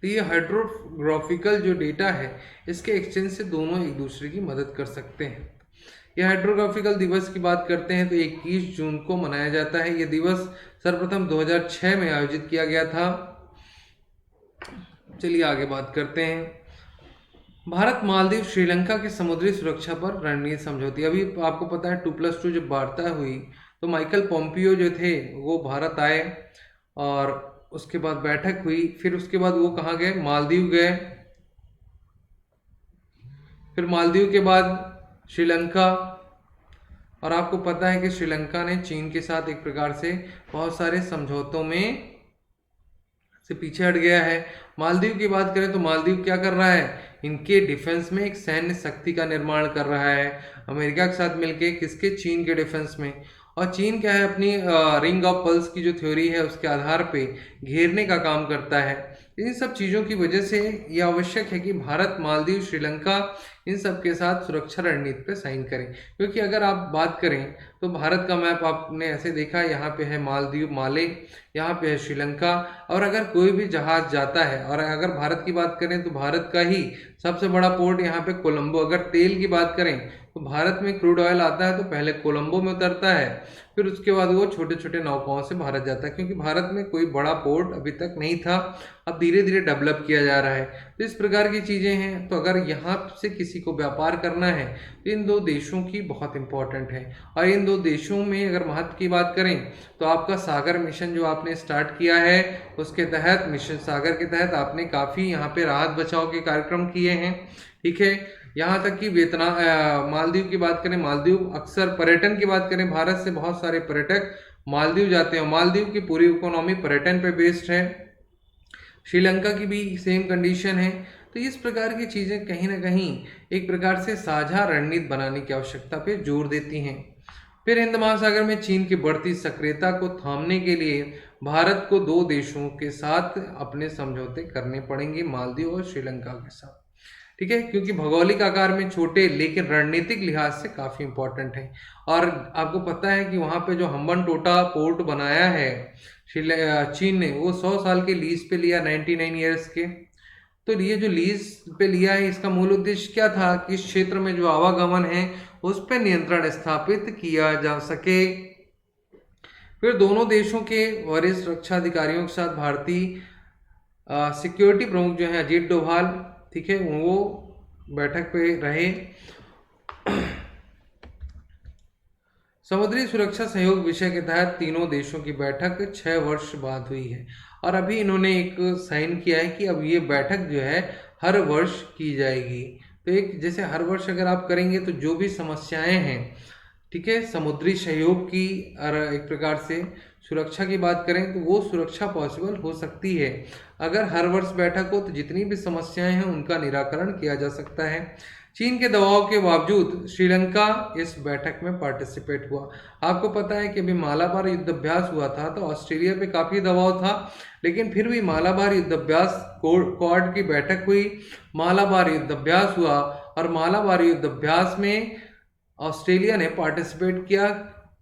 तो ये हाइड्रोग्राफिकल जो डेटा है इसके एक्सचेंज से दोनों एक दूसरे की मदद कर सकते हैं। ये हाइड्रोग्राफिकल दिवस की बात करते हैं तो 21 जून को मनाया जाता है। ये दिवस सर्वप्रथम 2006 में आयोजित किया गया था। चलिए आगे बात करते हैं। भारत मालदीव श्रीलंका की समुद्री सुरक्षा पर रणनीति समझौते। अभी आपको पता है 2+2 जब वार्ता हुई तो माइकल पोम्पियो जो थे वो भारत आए और उसके बाद बैठक हुई। फिर उसके बाद वो कहाँ गए, मालदीव गए। फिर मालदीव के बाद श्रीलंका, और आपको पता है कि श्रीलंका ने चीन के साथ एक प्रकार से बहुत सारे समझौतों में से पीछे हट गया है। मालदीव की बात करें तो मालदीव क्या कर रहा है, इनके डिफेंस में एक सैन्य शक्ति का निर्माण कर रहा है अमेरिका के साथ मिलके, किसके, चीन के डिफेंस में। और चीन क्या है, अपनी रिंग ऑफ पल्स की जो थ्योरी है उसके आधार पे घेरने का काम करता है। इन सब चीज़ों की वजह से ये आवश्यक है कि भारत, मालदीव, श्रीलंका इन सब के साथ सुरक्षा रणनीति पे साइन करें। क्योंकि अगर आप बात करें तो भारत का मैप आपने ऐसे देखा, यहाँ पे है मालदीव, माले, यहाँ पे है श्रीलंका। और अगर कोई भी जहाज जाता है, और अगर भारत की बात करें तो भारत का ही सबसे बड़ा पोर्ट यहाँ पे कोलंबो। अगर तेल की बात करें तो भारत में क्रूड ऑयल आता है तो पहले कोलंबो में उतरता है, फिर उसके बाद वो छोटे छोटे नौकाओं से भारत जाता है। क्योंकि भारत में कोई बड़ा पोर्ट अभी तक नहीं था, अब धीरे धीरे डेवलप किया जा रहा है। तो इस प्रकार की चीज़ें हैं। तो अगर यहाँ से किसी को व्यापार करना है तो इन दो देशों की बहुत इंपॉर्टेंट है। और इन दो देशों में अगर महत्व की बात करें तो आपका सागर मिशन जो आपने स्टार्ट किया है, उसके तहत, मिशन सागर के तहत आपने काफ़ी यहाँ पे राहत बचाव के कार्यक्रम किए हैं, ठीक है। यहाँ तक कि वियतनाम, मालदीव की बात करें, मालदीव अक्सर पर्यटन की बात करें, भारत से बहुत सारे पर्यटक मालदीव जाते हैं। मालदीव की पूरी इकोनॉमी पर्यटन पे बेस्ड है। श्रीलंका की भी सेम कंडीशन है। तो इस प्रकार की चीज़ें कहीं ना कहीं एक प्रकार से साझा रणनीति बनाने की आवश्यकता पे जोर देती हैं। फिर हिंद महासागर में चीन की बढ़ती सक्रियता को थामने के लिए भारत को दो देशों के साथ अपने समझौते करने पड़ेंगे, मालदीव और श्रीलंका के साथ, ठीक है। क्योंकि भौगोलिक आकार में छोटे लेकिन रणनीतिक लिहाज से काफ़ी इंपॉर्टेंट है। और आपको पता है कि वहाँ पे जो हम्बनटोटा पोर्ट बनाया है चीन ने, वो 100 साल के लीज पे लिया, 99 ईयर्स के। तो ये जो लीज पे लिया है, इसका मूल उद्देश्य क्या था कि इस क्षेत्र में जो आवागमन है उस पर नियंत्रण स्थापित किया जा सके। फिर दोनों देशों के वरिष्ठ रक्षा अधिकारियों के साथ भारतीय सिक्योरिटी प्रमुख जो है अजीत डोभाल, ठीक है, वो बैठक पे रहे। समुद्री सुरक्षा सहयोग विषय के तहत तीनों देशों की बैठक 6 वर्ष बाद हुई है और अभी इन्होंने एक साइन किया है कि अब ये बैठक जो है हर वर्ष की जाएगी। तो एक जैसे हर वर्ष अगर आप करेंगे तो जो भी समस्याएं हैं, ठीक है, समुद्री सहयोग की और एक प्रकार से सुरक्षा की बात करें तो वो सुरक्षा पॉसिबल हो सकती है। अगर हर वर्ष बैठक हो तो जितनी भी समस्याएं हैं उनका निराकरण किया जा सकता है। चीन के दबाव के बावजूद श्रीलंका इस बैठक में पार्टिसिपेट हुआ। आपको पता है कि अभी मालाबार युद्ध अभ्यास हुआ था तो ऑस्ट्रेलिया पे काफ़ी दबाव था, लेकिन फिर भी मालाबार युद्ध अभ्यास क्वाड की बैठक हुई, मालाबार युद्ध अभ्यास हुआ और मालाबार युद्ध अभ्यास में ऑस्ट्रेलिया ने पार्टिसिपेट किया।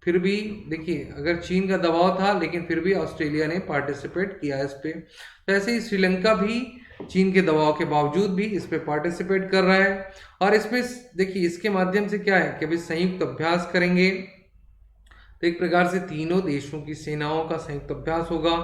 फिर भी देखिए, अगर चीन का दबाव था लेकिन फिर भी ऑस्ट्रेलिया ने पार्टिसिपेट किया इस पे। तो ऐसे ही श्रीलंका भी चीन के दबाव के बावजूद भी इस पे पार्टिसिपेट कर रहा है। और इसमें देखिए, इसके माध्यम से क्या है कि अभी संयुक्त अभ्यास करेंगे, तो एक प्रकार से तीनों देशों की सेनाओं का संयुक्त अभ्यास होगा।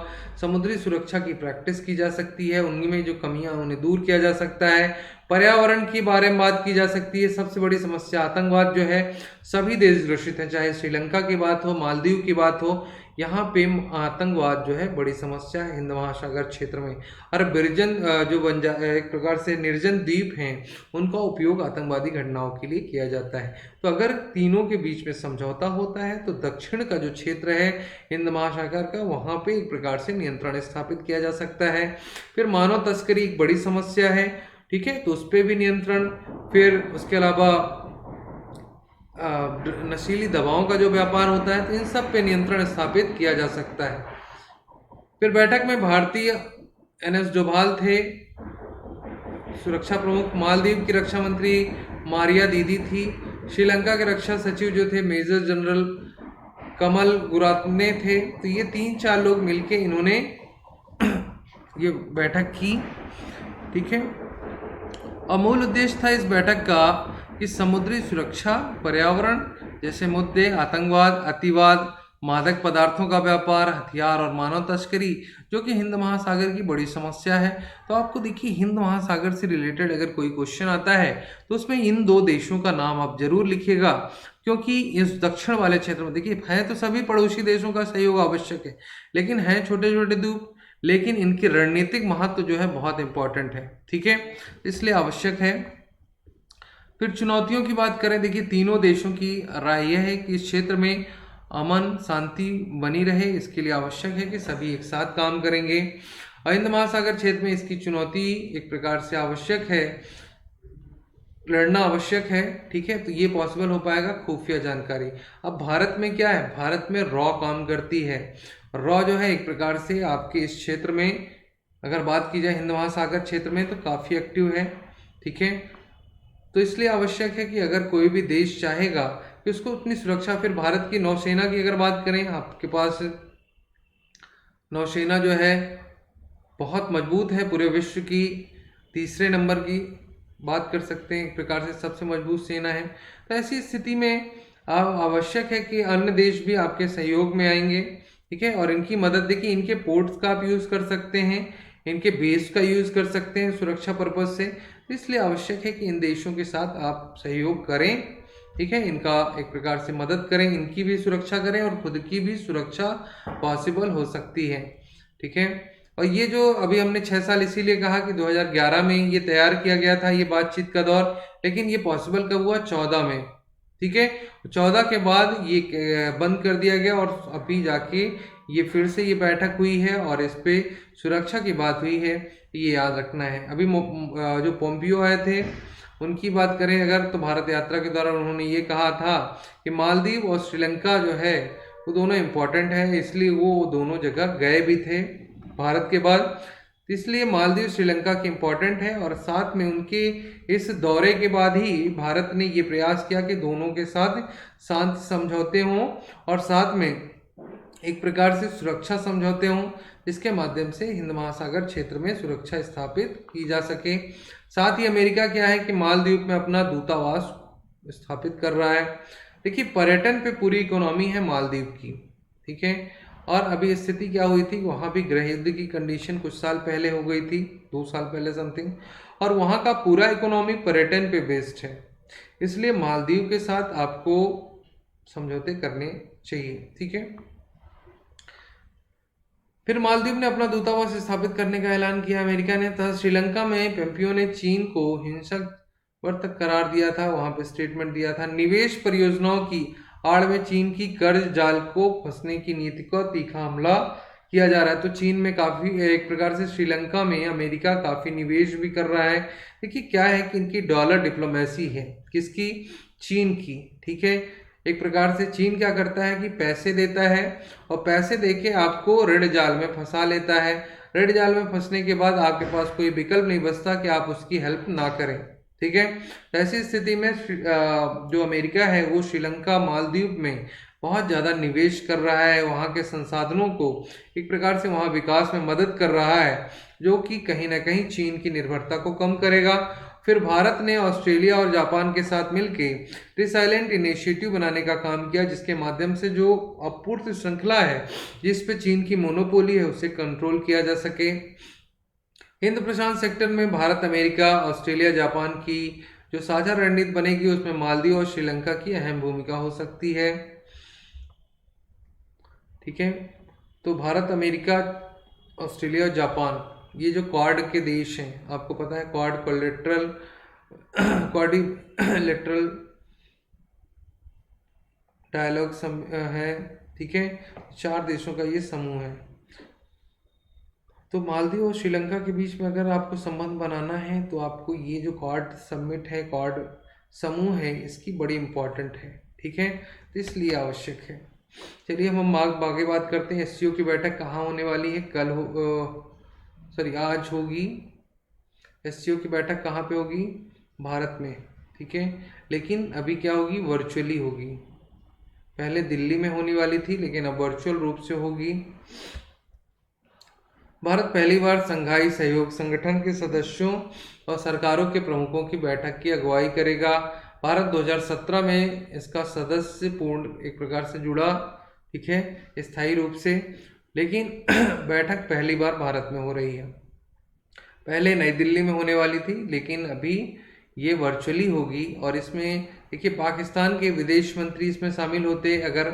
समुद्री सुरक्षा की प्रैक्टिस की जा सकती है, उनमें जो कमियां उन्हें दूर किया जा सकता है। पर्यावरण के बारे में बात की जा सकती है। सबसे बड़ी समस्या आतंकवाद जो है, सभी देश ग्रसित हैं, चाहे श्रीलंका की बात हो, मालदीव की बात हो, यहाँ पे आतंकवाद जो है बड़ी समस्या है हिंद महासागर क्षेत्र में। और निर्जन जो एक प्रकार से निर्जन द्वीप हैं, उनका उपयोग आतंकवादी घटनाओं के लिए किया जाता है। तो अगर तीनों के बीच में समझौता होता है तो दक्षिण का जो क्षेत्र है हिंद महासागर का, वहाँ पे एक प्रकार से नियंत्रण स्थापित किया जा सकता है। फिर मानव तस्करी एक बड़ी समस्या है, ठीक है, तो उस पर भी नियंत्रण। फिर उसके अलावा नशीली दवाओं का जो व्यापार होता है, तो इन सब पे नियंत्रण स्थापित किया जा सकता है। फिर बैठक में भारतीय NS डोभाल थे सुरक्षा प्रमुख, मालदीव की रक्षा मंत्री मारिया दीदी थी, श्रीलंका के रक्षा सचिव जो थे मेजर जनरल कमल गुरातने थे। तो ये 3-4 लोग मिलके इन्होंने ये बैठक की, ठीक है। और मूल उद्देश्य था इस बैठक का कि समुद्री सुरक्षा, पर्यावरण जैसे मुद्दे, आतंकवाद, अतिवाद, मादक पदार्थों का व्यापार, हथियार और मानव तस्करी, जो कि हिंद महासागर की बड़ी समस्या है। तो आपको देखिए, हिंद महासागर से रिलेटेड अगर कोई क्वेश्चन आता है तो उसमें इन 2 देशों का नाम आप जरूर लिखिएगा, क्योंकि इस दक्षिण वाले क्षेत्र में देखिए है तो सभी पड़ोसी देशों का सहयोग आवश्यक है, लेकिन हैं छोटे छोटे द्वीप, लेकिन इनकी रणनीतिक महत्व जो है बहुत इंपॉर्टेंट है, ठीक है, इसलिए आवश्यक है। फिर चुनौतियों की बात करें, देखिए तीनों देशों की राय यह है कि इस क्षेत्र में अमन शांति बनी रहे, इसके लिए आवश्यक है कि सभी एक साथ काम करेंगे। और हिंद महासागर क्षेत्र में इसकी चुनौती एक प्रकार से आवश्यक है, लड़ना आवश्यक है, ठीक है। तो ये पॉसिबल हो पाएगा खुफिया जानकारी। अब भारत में क्या है, भारत में रॉ काम करती है। रॉ जो है एक प्रकार से आपके इस क्षेत्र में अगर बात की जाए हिंद महासागर क्षेत्र में तो काफ़ी एक्टिव है, ठीक है। तो इसलिए आवश्यक है कि अगर कोई भी देश चाहेगा कि उसको अपनी सुरक्षा, फिर भारत की नौसेना की अगर बात करें, आपके पास नौसेना जो है बहुत मजबूत है, पूरे विश्व की 3रे नंबर की बात कर सकते हैं, एक प्रकार से सबसे मजबूत सेना है। तो ऐसी स्थिति में आवश्यक है कि अन्य देश भी आपके सहयोग में आएंगे, ठीक है। और इनकी मदद, देखिए इनके पोर्ट्स का आप यूज़ कर सकते हैं, इनके बेस का यूज़ कर सकते हैं सुरक्षा पर्पज से। इसलिए आवश्यक है कि इन देशों के साथ आप सहयोग करें, ठीक है, इनका एक प्रकार से मदद करें, इनकी भी सुरक्षा करें और खुद की भी सुरक्षा पॉसिबल हो सकती है, ठीक है। और ये जो अभी हमने 6 साल इसीलिए कहा कि 2011 में ये तैयार किया गया था ये बातचीत का दौर, लेकिन ये पॉसिबल कब हुआ, 14 में, ठीक है। 14 के बाद ये बंद कर दिया गया और अभी जाके ये फिर से ये बैठक हुई है और इस पे सुरक्षा की बात हुई है, ये याद रखना है। अभी जो पोम्पियो आए थे उनकी बात करें अगर, तो भारत यात्रा के दौरान उन्होंने ये कहा था कि मालदीव और श्रीलंका जो है वो दोनों इम्पोर्टेंट है, इसलिए वो दोनों जगह गए भी थे भारत के बाद, इसलिए मालदीव श्रीलंका की इम्पोर्टेंट है। और साथ में उनके इस दौरे के बाद ही भारत ने ये प्रयास किया कि दोनों के साथ शांति समझौते हों और साथ में एक प्रकार से सुरक्षा समझौते हों, जिसके माध्यम से हिंद महासागर क्षेत्र में सुरक्षा स्थापित की जा सके। साथ ही अमेरिका क्या है कि मालदीव में अपना दूतावास स्थापित कर रहा है। देखिए पर्यटन पे पूरी इकोनॉमी है मालदीव की, ठीक है। और अभी स्थिति क्या हुई थी, वहाँ भी गृह युद्ध की कंडीशन कुछ साल पहले हो गई थी, 2 साल पहले समथिंग, और वहाँ का पूरा इकोनॉमी पर्यटन पे बेस्ड है, इसलिए मालदीव के साथ आपको समझौते करने चाहिए। ठीक है। फिर मालदीव ने अपना दूतावास स्थापित करने का ऐलान किया अमेरिका ने, तथा श्रीलंका में पोम्पियो ने चीन को हिंसक वर्तक करार दिया था, वहां पे स्टेटमेंट दिया था। निवेश परियोजनाओं की आड़ में चीन की कर्ज जाल को फंसने की नीति को तीखा हमला किया जा रहा है। तो चीन में काफी एक प्रकार से श्रीलंका में अमेरिका काफी निवेश भी कर रहा है। देखिए क्या है कि इनकी डॉलर डिप्लोमेसी है, किसकी? चीन की। ठीक है। एक प्रकार से चीन क्या करता है कि पैसे देता है और पैसे देके आपको ऋण जाल में फंसा लेता है। ऋण जाल में फंसने के बाद आपके पास कोई विकल्प नहीं बचता कि आप उसकी हेल्प ना करें। ठीक है। ऐसी स्थिति में जो अमेरिका है वो श्रीलंका मालदीव में बहुत ज़्यादा निवेश कर रहा है, वहाँ के संसाधनों को एक प्रकार से वहाँ विकास में मदद कर रहा है, जो कि कहीं ना कहीं चीन की निर्भरता को कम करेगा। फिर भारत ने ऑस्ट्रेलिया और जापान के साथ मिलकर रिसाइलेंट इनिशिएटिव बनाने का काम किया, जिसके माध्यम से जो आपूर्ति श्रृंखला है जिस पे चीन की मोनोपोली है उसे कंट्रोल किया जा सके। हिंद प्रशांत सेक्टर में भारत, अमेरिका, ऑस्ट्रेलिया, जापान की जो साझा रणनीति बनेगी उसमें मालदीव और श्रीलंका की अहम भूमिका हो सकती है। ठीक है। तो भारत, अमेरिका, ऑस्ट्रेलिया और जापान, ये जो क्वाड के देश हैं, आपको पता है क्वाड क्वाड्रिलेटरल डायलॉग है। ठीक है। 4 देशों का ये समूह है। तो मालदीव और श्रीलंका के बीच में अगर आपको संबंध बनाना है तो आपको ये जो क्वाड समिट है, क्वाड समूह है, इसकी बड़ी इंपॉर्टेंट है। ठीक है। तो इसलिए आवश्यक है। चलिए हम आगे बात करते हैं। एससीओ की बैठक कहाँ होने वाली है? आज होगी। एससीओ की बैठक कहाँ पे होगी? भारत में। ठीक है। लेकिन अभी क्या होगी? वर्चुअली होगी। पहले दिल्ली में होने वाली थी लेकिन अब वर्चुअल रूप से होगी। भारत पहली बार संघाई सहयोग संगठन के सदस्यों और सरकारों के प्रमुखों की बैठक की अगुवाई करेगा। भारत 2017 में इसका सदस्य पूर्ण एक प्रकार से जुड़ा। ठीक है। स्थायी रूप से। लेकिन बैठक पहली बार भारत में हो रही है। पहले नई दिल्ली में होने वाली थी लेकिन अभी ये वर्चुअली होगी। और इसमें देखिए पाकिस्तान के विदेश मंत्री इसमें शामिल होते, अगर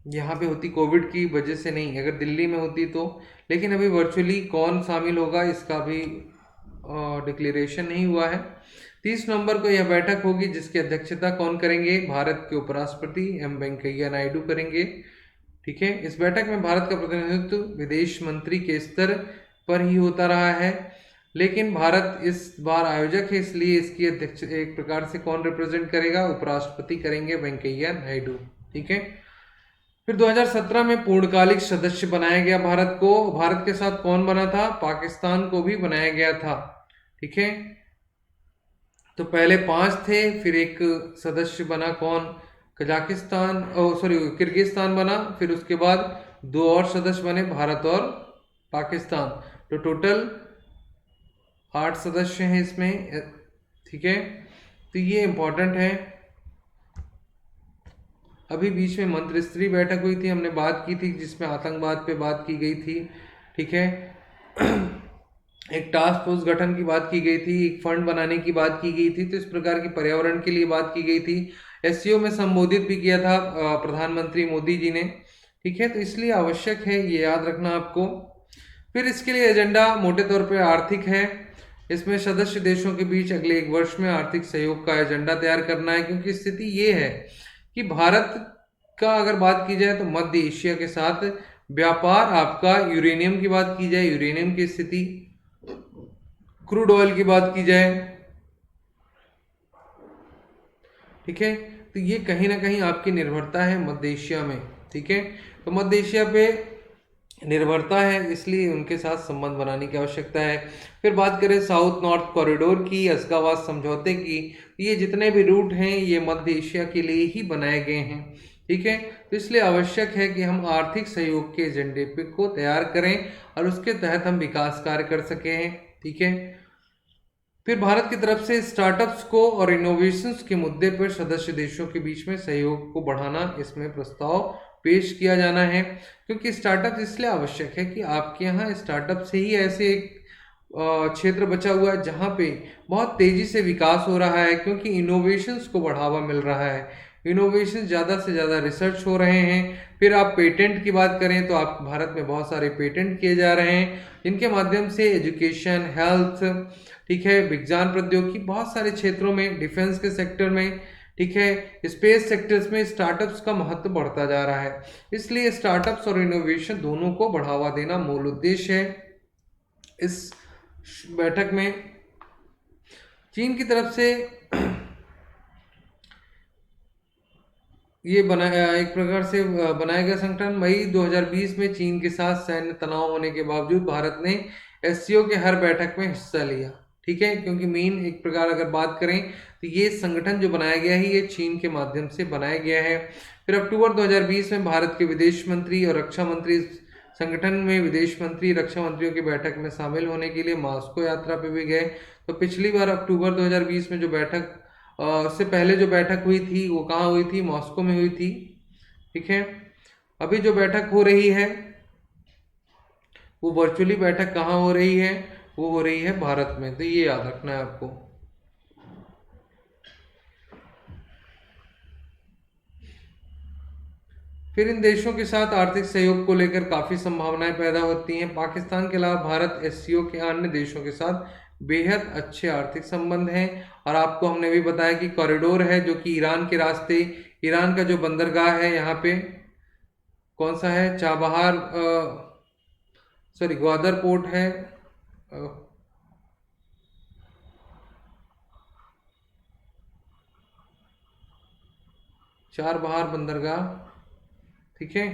यहाँ पे होती कोविड की वजह से नहीं, अगर दिल्ली में होती तो। लेकिन अभी वर्चुअली कौन शामिल होगा इसका भी डिक्लेरेशन नहीं हुआ है। 30 नवंबर को यह बैठक होगी जिसकी अध्यक्षता कौन करेंगे? भारत के उपराष्ट्रपति एम वेंकैया नायडू करेंगे। ठीक है। इस बैठक में भारत का प्रतिनिधित्व विदेश मंत्री के स्तर पर ही होता रहा है, लेकिन भारत इस बार आयोजक है, इसलिए इसकी अध्यक्ष एक प्रकार से कौन रिप्रेजेंट करेगा? उपराष्ट्रपति करेंगे, वेंकैया नायडू। ठीक है। फिर 2017 में पूर्णकालिक सदस्य बनाया गया भारत को। भारत के साथ कौन बना था? पाकिस्तान को भी बनाया गया था। ठीक है। तो पहले 5 थे, फिर एक सदस्य बना कौन? किर्गिस्तान बना। फिर उसके बाद 2 और सदस्य बने, भारत और पाकिस्तान। तो टोटल 8 सदस्य हैं इसमें। ठीक है। तो ये इंपॉर्टेंट है। अभी बीच में मंत्रिस्तरीय बैठक हुई थी, हमने बात की थी जिसमें आतंकवाद पे बात की गई थी। ठीक है। एक टास्क फोर्स गठन की बात की गई थी, एक फंड बनाने की बात की गई थी। तो इस प्रकार की पर्यावरण के लिए बात की गई थी। एससीओ में संबोधित भी किया था प्रधानमंत्री मोदी जी ने। ठीक है। तो इसलिए आवश्यक है, ये याद रखना आपको। फिर इसके लिए एजेंडा मोटे तौर पे आर्थिक है। इसमें सदस्य देशों के बीच अगले 1 वर्ष में आर्थिक सहयोग का एजेंडा तैयार करना है, क्योंकि स्थिति ये है कि भारत का अगर बात की जाए तो मध्य एशिया के साथ व्यापार, आपका यूरेनियम की बात की जाए, यूरेनियम की स्थिति, क्रूड ऑयल की बात की जाए। ठीक है। तो ये कहीं ना कहीं आपकी निर्भरता है मध्य एशिया में। ठीक है। तो मध्य एशिया पे निर्भरता है, इसलिए उनके साथ संबंध बनाने की आवश्यकता है। फिर बात करें साउथ नॉर्थ कॉरिडोर की, अस्गावाद समझौते की, ये जितने भी रूट हैं ये मध्य एशिया के लिए ही बनाए गए हैं। ठीक है। तो इसलिए आवश्यक है कि हम आर्थिक सहयोग के एजेंडे पे को तैयार करें और उसके तहत हम विकास कार्य कर सकें। ठीक है। फिर भारत की तरफ से स्टार्टअप्स को और इनोवेशंस के मुद्दे पर सदस्य देशों के बीच में सहयोग को बढ़ाना, इसमें प्रस्ताव पेश किया जाना है। क्योंकि स्टार्टअप इसलिए आवश्यक है कि आपके यहाँ स्टार्टअप से ही ऐसे एक क्षेत्र बचा हुआ है जहाँ पे बहुत तेजी से विकास हो रहा है, क्योंकि इनोवेशंस को बढ़ावा मिल रहा है, इनोवेशन ज़्यादा से ज़्यादा रिसर्च हो रहे हैं। फिर आप पेटेंट की बात करें तो आप भारत में बहुत सारे पेटेंट किए जा रहे हैं, जिनके माध्यम से एजुकेशन, हेल्थ, ठीक है, विज्ञान प्रौद्योगिकी, बहुत सारे क्षेत्रों में, डिफेंस के सेक्टर में, ठीक है, स्पेस सेक्टर्स में स्टार्टअप्स का महत्व बढ़ता जा रहा है। इसलिए स्टार्टअप्स और इनोवेशन दोनों को बढ़ावा देना मूल उद्देश्य है इस बैठक में। चीन की तरफ से ये बनाया, एक प्रकार से बनाया गया संगठन। मई 2020 में चीन के साथ सैन्य तनाव होने के बावजूद भारत ने एससीओ के हर बैठक में हिस्सा लिया, ठीक है, क्योंकि मेन एक प्रकार अगर बात करें तो ये संगठन जो बनाया गया है ये चीन के माध्यम से बनाया गया है। फिर अक्टूबर 2020 में भारत के विदेश मंत्री और रक्षा मंत्री संगठन में विदेश मंत्री, रक्षा मंत्रियों की बैठक में शामिल होने के लिए मॉस्को यात्रा पे भी गए। तो पिछली बार अक्टूबर 2020 में जो बैठक उससे पहले जो बैठक हुई थी वो कहाँ हुई थी? मॉस्को में हुई थी, ठीक है। अभी जो बैठक हो रही है वो वर्चुअली बैठक कहाँ हो रही है? वो हो रही है भारत में, तो ये याद रखना है आपको। फिर इन देशों के साथ आर्थिक सहयोग को लेकर काफ़ी संभावनाएं पैदा होती हैं। पाकिस्तान के अलावा भारत एससीओ के अन्य देशों के साथ बेहद अच्छे आर्थिक संबंध हैं। और आपको हमने भी बताया कि कॉरिडोर है जो कि ईरान के रास्ते, ईरान का जो बंदरगाह है यहाँ पे कौन सा है? चाबहार, सॉरी, ग्वादर पोर्ट है, चाबहार बंदरगाह, ठीक है,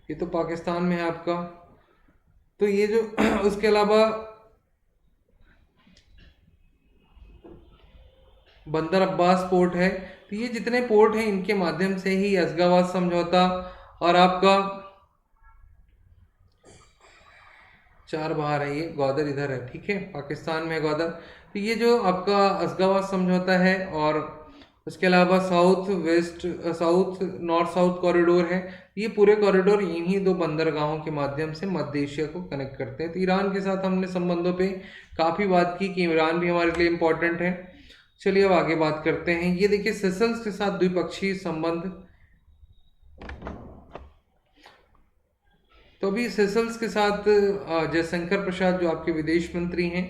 ये तो पाकिस्तान में है आपका। तो ये जो उसके अलावा बंदर अब्बास पोर्ट है। तो ये जितने पोर्ट हैं इनके माध्यम से ही अज़गावात समझौता और आपका चाबहार है, ये ग्वादर इधर है, ठीक है, पाकिस्तान में ग्वादर। तो ये जो आपका अज़गावात समझौता है और उसके अलावा south west, south north south corridor है। ये पूरे कॉरिडोर इन्हीं दो बंदरगाहों के माध्यम से मध्य एशिया को कनेक्ट करते हैं। तो ईरान के साथ हमने संबंधों पे काफ़ी बात की कि ईरान भी हमारे लिए इम्पोर्टेंट है। चलिए अब आगे बात करते हैं। ये देखिए सेशल्स के साथ द्विपक्षीय संबंध। तो अभी सेशल्स के साथ जयशंकर प्रसाद जो आपके विदेश मंत्री हैं,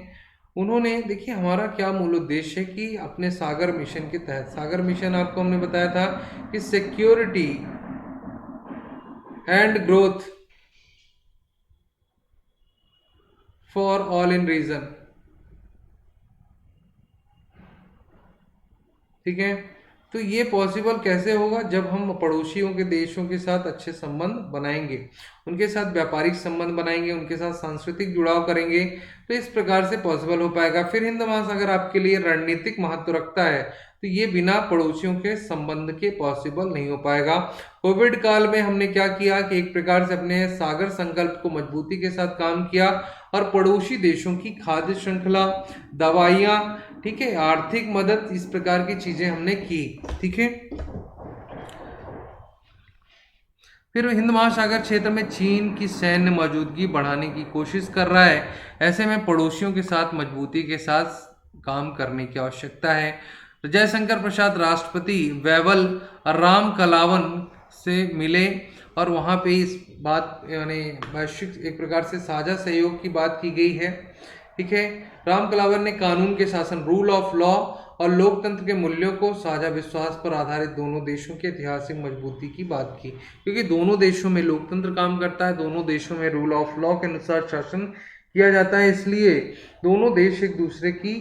उन्होंने, देखिए हमारा क्या मूल उद्देश्य है कि अपने सागर मिशन के तहत, सागर मिशन आपको हमने बताया था कि security and growth for all in region, ठीक है। तो ये पॉसिबल कैसे होगा? जब हम पड़ोसियों के देशों के साथ अच्छे संबंध बनाएंगे, उनके साथ व्यापारिक संबंध बनाएंगे, उनके साथ सांस्कृतिक जुड़ाव करेंगे, तो इस प्रकार से पॉसिबल हो पाएगा। फिर हिंद महासागर आपके लिए रणनीतिक महत्व रखता है, तो ये बिना पड़ोसियों के संबंध के पॉसिबल नहीं हो पाएगा। कोविड काल में हमने क्या किया कि एक प्रकार से अपने सागर संकल्प को मजबूती के साथ काम किया और पड़ोसी देशों की खाद्य श्रृंखला, दवाइयाँ, ठीक है, आर्थिक मदद, इस प्रकार की चीजें हमने की, ठीक है। फिर हिंद महासागर क्षेत्र में चीन की सैन्य मौजूदगी बढ़ाने की कोशिश कर रहा है। ऐसे में पड़ोसियों के साथ मजबूती के साथ काम करने की आवश्यकता है। तो जयशंकर प्रसाद राष्ट्रपति वैवल राम कलावन से मिले और वहाँ पे इस बात, यानी वैश्विक एक प्रकार से साझा सहयोग की बात की गई है, ठीक है। राम कलावन ने कानून के शासन, रूल ऑफ लॉ और लोकतंत्र के मूल्यों को साझा विश्वास पर आधारित दोनों देशों की ऐतिहासिक मजबूती की बात की, क्योंकि दोनों देशों में लोकतंत्र काम करता है, दोनों देशों में रूल ऑफ लॉ के अनुसार शासन किया जाता है, इसलिए दोनों देश एक दूसरे की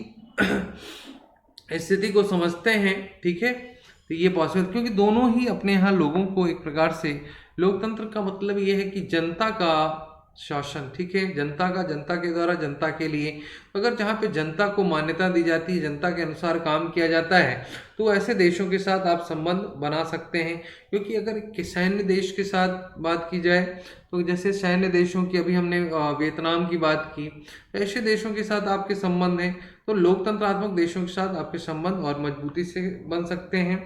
स्थिति को समझते हैं, ठीक है। तो ये पॉसिबल, क्योंकि दोनों ही अपने यहाँ लोगों को एक प्रकार से, लोकतंत्र का मतलब ये है कि जनता का शासन, ठीक है, जनता का, जनता के द्वारा जनता के लिए। अगर जहाँ पे जनता को मान्यता दी जाती है, जनता के अनुसार काम किया जाता है, तो ऐसे देशों के साथ आप संबंध बना सकते हैं। क्योंकि अगर सैन्य देश के साथ बात की जाए, तो जैसे सैन्य देशों की अभी हमने वियतनाम की बात की, ऐसे देशों के साथ आपके संबंध हैं, तो लोकतंत्रात्मक देशों के साथ आपके संबंध और मजबूती से बन सकते हैं।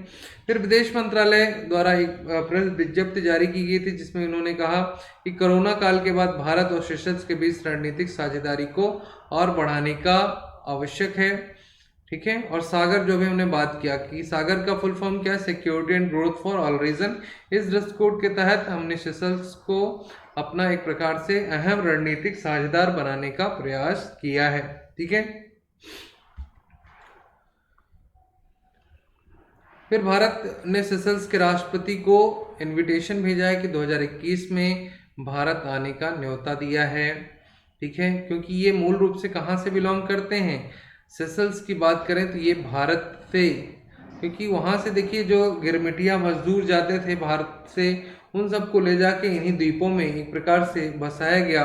फिर विदेश मंत्रालय द्वारा एक प्रेस विज्ञप्ति जारी की गई थी जिसमें उन्होंने कहा कि कोरोना काल के बाद भारत और सेशल्स के बीच रणनीतिक साझेदारी को और बढ़ाने का आवश्यक है। ठीक है, और सागर जो भी हमने बात किया कि सागर का फुल फॉर्म क्या है, security and growth for all region. इस ड्रेस कोड के तहत हमने सेशल्स को अपना एक प्रकार से अहम रणनीतिक साझेदार बनाने का प्रयास किया है। ठीक है, फिर भारत ने सेशल्स के राष्ट्रपति को इनविटेशन भेजा है कि 2021 में भारत आने का न्योता दिया है। ठीक है, क्योंकि ये मूल रूप से कहाँ से बिलोंग करते हैं, सेशल्स की बात करें तो ये भारत से, क्योंकि वहाँ से देखिए जो गिरमिटिया मजदूर जाते थे भारत से, उन सबको ले जाके इन्हीं द्वीपों में एक प्रकार से बसाया गया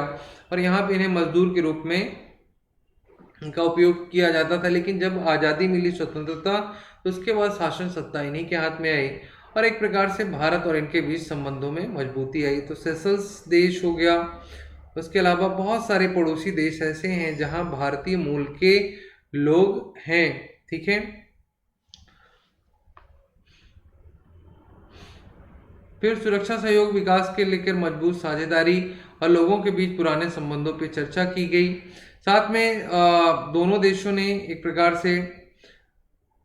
और यहाँ पे इन्हें मजदूर के रूप में इनका उपयोग किया जाता था। लेकिन जब आज़ादी मिली, स्वतंत्रता, तो उसके बाद शासन सत्ता इन्हीं के हाथ में आई और एक प्रकार से भारत और इनके बीच संबंधों में मजबूती आई। तो सेशल्स देश हो गया। उसके अलावा बहुत सारे पड़ोसी देश ऐसे हैं जहां भारतीय मूल के लोग हैं। ठीक है, फिर सुरक्षा सहयोग विकास के लेकर मजबूत साझेदारी और लोगों के बीच पुराने संबंधों पर चर्चा की गई। साथ में दोनों देशों ने एक प्रकार से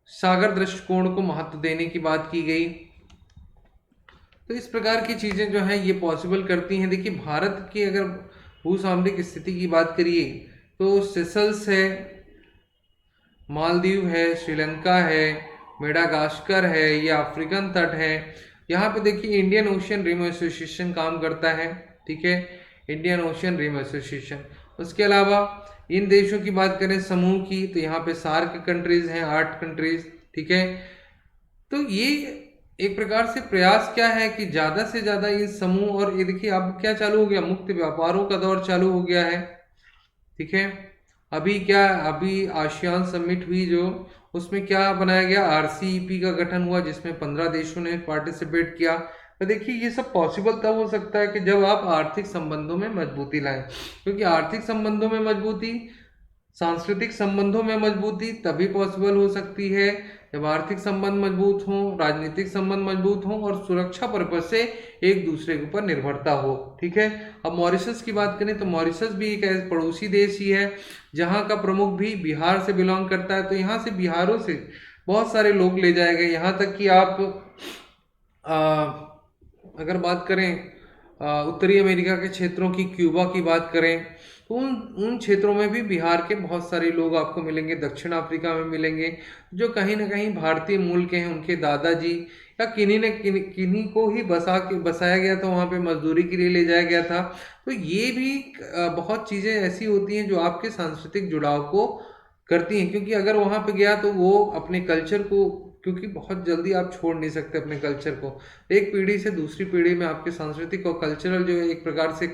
सागर दृष्टिकोण को महत्व देने की बात की गई। तो इस प्रकार की चीजें जो हैं ये पॉसिबल करती हैं। देखिए भारत की अगर भूसामरिक स्थिति की बात करिए तो सेशल्स है, मालदीव है, श्रीलंका है, मेडागास्कर है, ये अफ्रीकन तट है। यहाँ पे देखिए इंडियन ओशियन रिम एसोसिएशन काम करता है। ठीक है, इंडियन ओशियन रिम एसोसिएशन। उसके अलावा इन देशों की बात करें समूह की तो यहाँ पे सार्क कंट्रीज हैं, 8 कंट्रीज। ठीक है, तो ये एक प्रकार से प्रयास क्या है कि ज्यादा से ज्यादा इस समूह, और ये देखिए अब क्या चालू हो गया, मुक्त व्यापारों का दौर चालू हो गया है। ठीक है, अभी आसियान समिट हुई जो, उसमें क्या बनाया गया, आरसीईपी का गठन हुआ जिसमें 15 देशों ने पार्टिसिपेट किया। तो देखिए ये सब पॉसिबल तब हो सकता है कि जब आप आर्थिक संबंधों में मजबूती लाएं, क्योंकि आर्थिक संबंधों में मजबूती, सांस्कृतिक संबंधों में मजबूती तभी पॉसिबल हो सकती है जब आर्थिक संबंध मजबूत हों, राजनीतिक संबंध मजबूत हों और सुरक्षा पर्पज से एक दूसरे के ऊपर निर्भरता हो। ठीक है, अब मॉरिशस की बात करें तो मॉरिशस भी एक पड़ोसी देश ही है जहाँ का प्रमुख भी बिहार से बिलोंग करता है। तो यहाँ से बिहारों से बहुत सारे लोग ले जाए गए, यहाँ तक कि आप अगर बात करें उत्तरी अमेरिका के क्षेत्रों की, क्यूबा की बात करें तो उन क्षेत्रों में भी बिहार के बहुत सारे लोग आपको मिलेंगे। दक्षिण अफ्रीका में मिलेंगे जो कहीं ना कहीं भारतीय मूल के हैं, उनके दादाजी या किन्हीं को ही बसाया गया था, वहाँ पे मजदूरी के लिए ले जाया गया था। तो ये भी बहुत चीज़ें ऐसी होती हैं जो आपके सांस्कृतिक जुड़ाव को करती हैं, क्योंकि अगर वहाँ पे गया तो वो अपने कल्चर को, क्योंकि बहुत जल्दी आप छोड़ नहीं सकते अपने कल्चर को, एक पीढ़ी से दूसरी पीढ़ी में आपके सांस्कृतिक और कल्चरल जो एक प्रकार से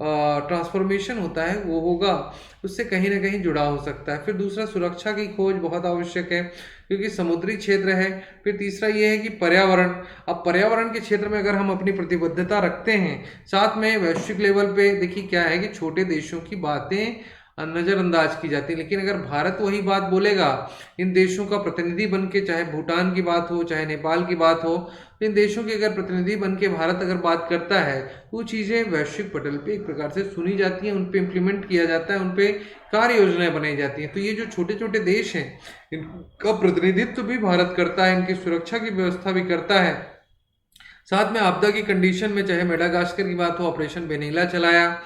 ट्रांसफॉर्मेशन होता है वो होगा, उससे कहीं ना कहीं जुड़ा हो सकता है। फिर दूसरा, सुरक्षा की खोज बहुत आवश्यक है क्योंकि समुद्री क्षेत्र है। फिर तीसरा ये है कि पर्यावरण, अब पर्यावरण के क्षेत्र में अगर हम अपनी प्रतिबद्धता रखते हैं, साथ में वैश्विक लेवल पे देखिए क्या है कि छोटे देशों की बातें नज़रअंदाज की जाती है, लेकिन अगर भारत वही बात बोलेगा, इन देशों का प्रतिनिधि बन के, चाहे भूटान की बात हो चाहे नेपाल की बात हो, तो इन देशों के अगर प्रतिनिधि बन के भारत अगर बात करता है तो वो चीज़ें वैश्विक पटल पे एक प्रकार से सुनी जाती हैं, उन पे इम्प्लीमेंट किया जाता है, उन पे कार्य योजनाएं बनाई जाती हैं। तो ये जो छोटे छोटे देश हैं इनका प्रतिनिधित्व भी भारत करता है, इनकी सुरक्षा की व्यवस्था भी करता है। साथ में आपदा की कंडीशन में, चाहे मेडागास्कर की बात हो, ऑपरेशन वेनिला चलाया,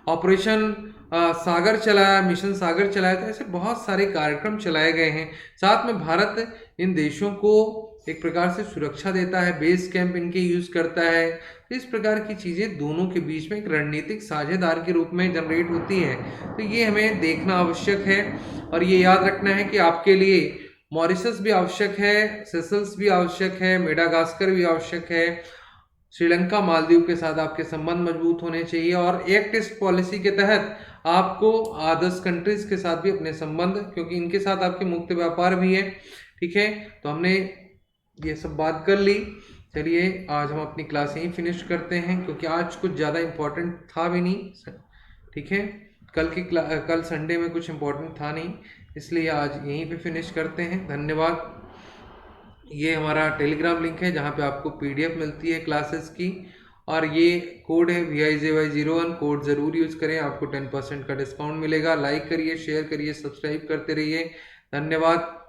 ऑपरेशन सागर चलाया, मिशन सागर चलाया, तो ऐसे बहुत सारे कार्यक्रम चलाए गए हैं। साथ में भारत इन देशों को एक प्रकार से सुरक्षा देता है, बेस कैंप इनके यूज करता है। तो इस प्रकार की चीज़ें दोनों के बीच में एक रणनीतिक साझेदार के रूप में जनरेट होती है। तो ये हमें देखना आवश्यक है और ये याद रखना है कि आपके लिए मॉरिशस भी आवश्यक है, सेशल्स भी आवश्यक है, मेडागास्कर भी आवश्यक है, श्रीलंका, मालदीव के साथ आपके संबंध मजबूत होने चाहिए और एक्ट ईस्ट पॉलिसी के तहत आपको अदर्स कंट्रीज के साथ भी अपने संबंध, क्योंकि इनके साथ आपके मुक्त व्यापार भी है। ठीक है, तो हमने ये सब बात कर ली। चलिए आज हम अपनी क्लास यहीं फिनिश करते हैं, क्योंकि आज कुछ ज़्यादा इम्पोर्टेंट था भी नहीं। ठीक है, कल संडे में कुछ इम्पोर्टेंट था नहीं, इसलिए आज यहीं पे फिनिश करते हैं। धन्यवाद। ये हमारा टेलीग्राम लिंक है जहाँ पे आपको PDF मिलती है क्लासेस की, और ये कोड है VIJY01, कोड ज़रूर यूज़ करें, आपको 10% का डिस्काउंट मिलेगा। लाइक करिए, शेयर करिए, सब्सक्राइब करते रहिए। धन्यवाद।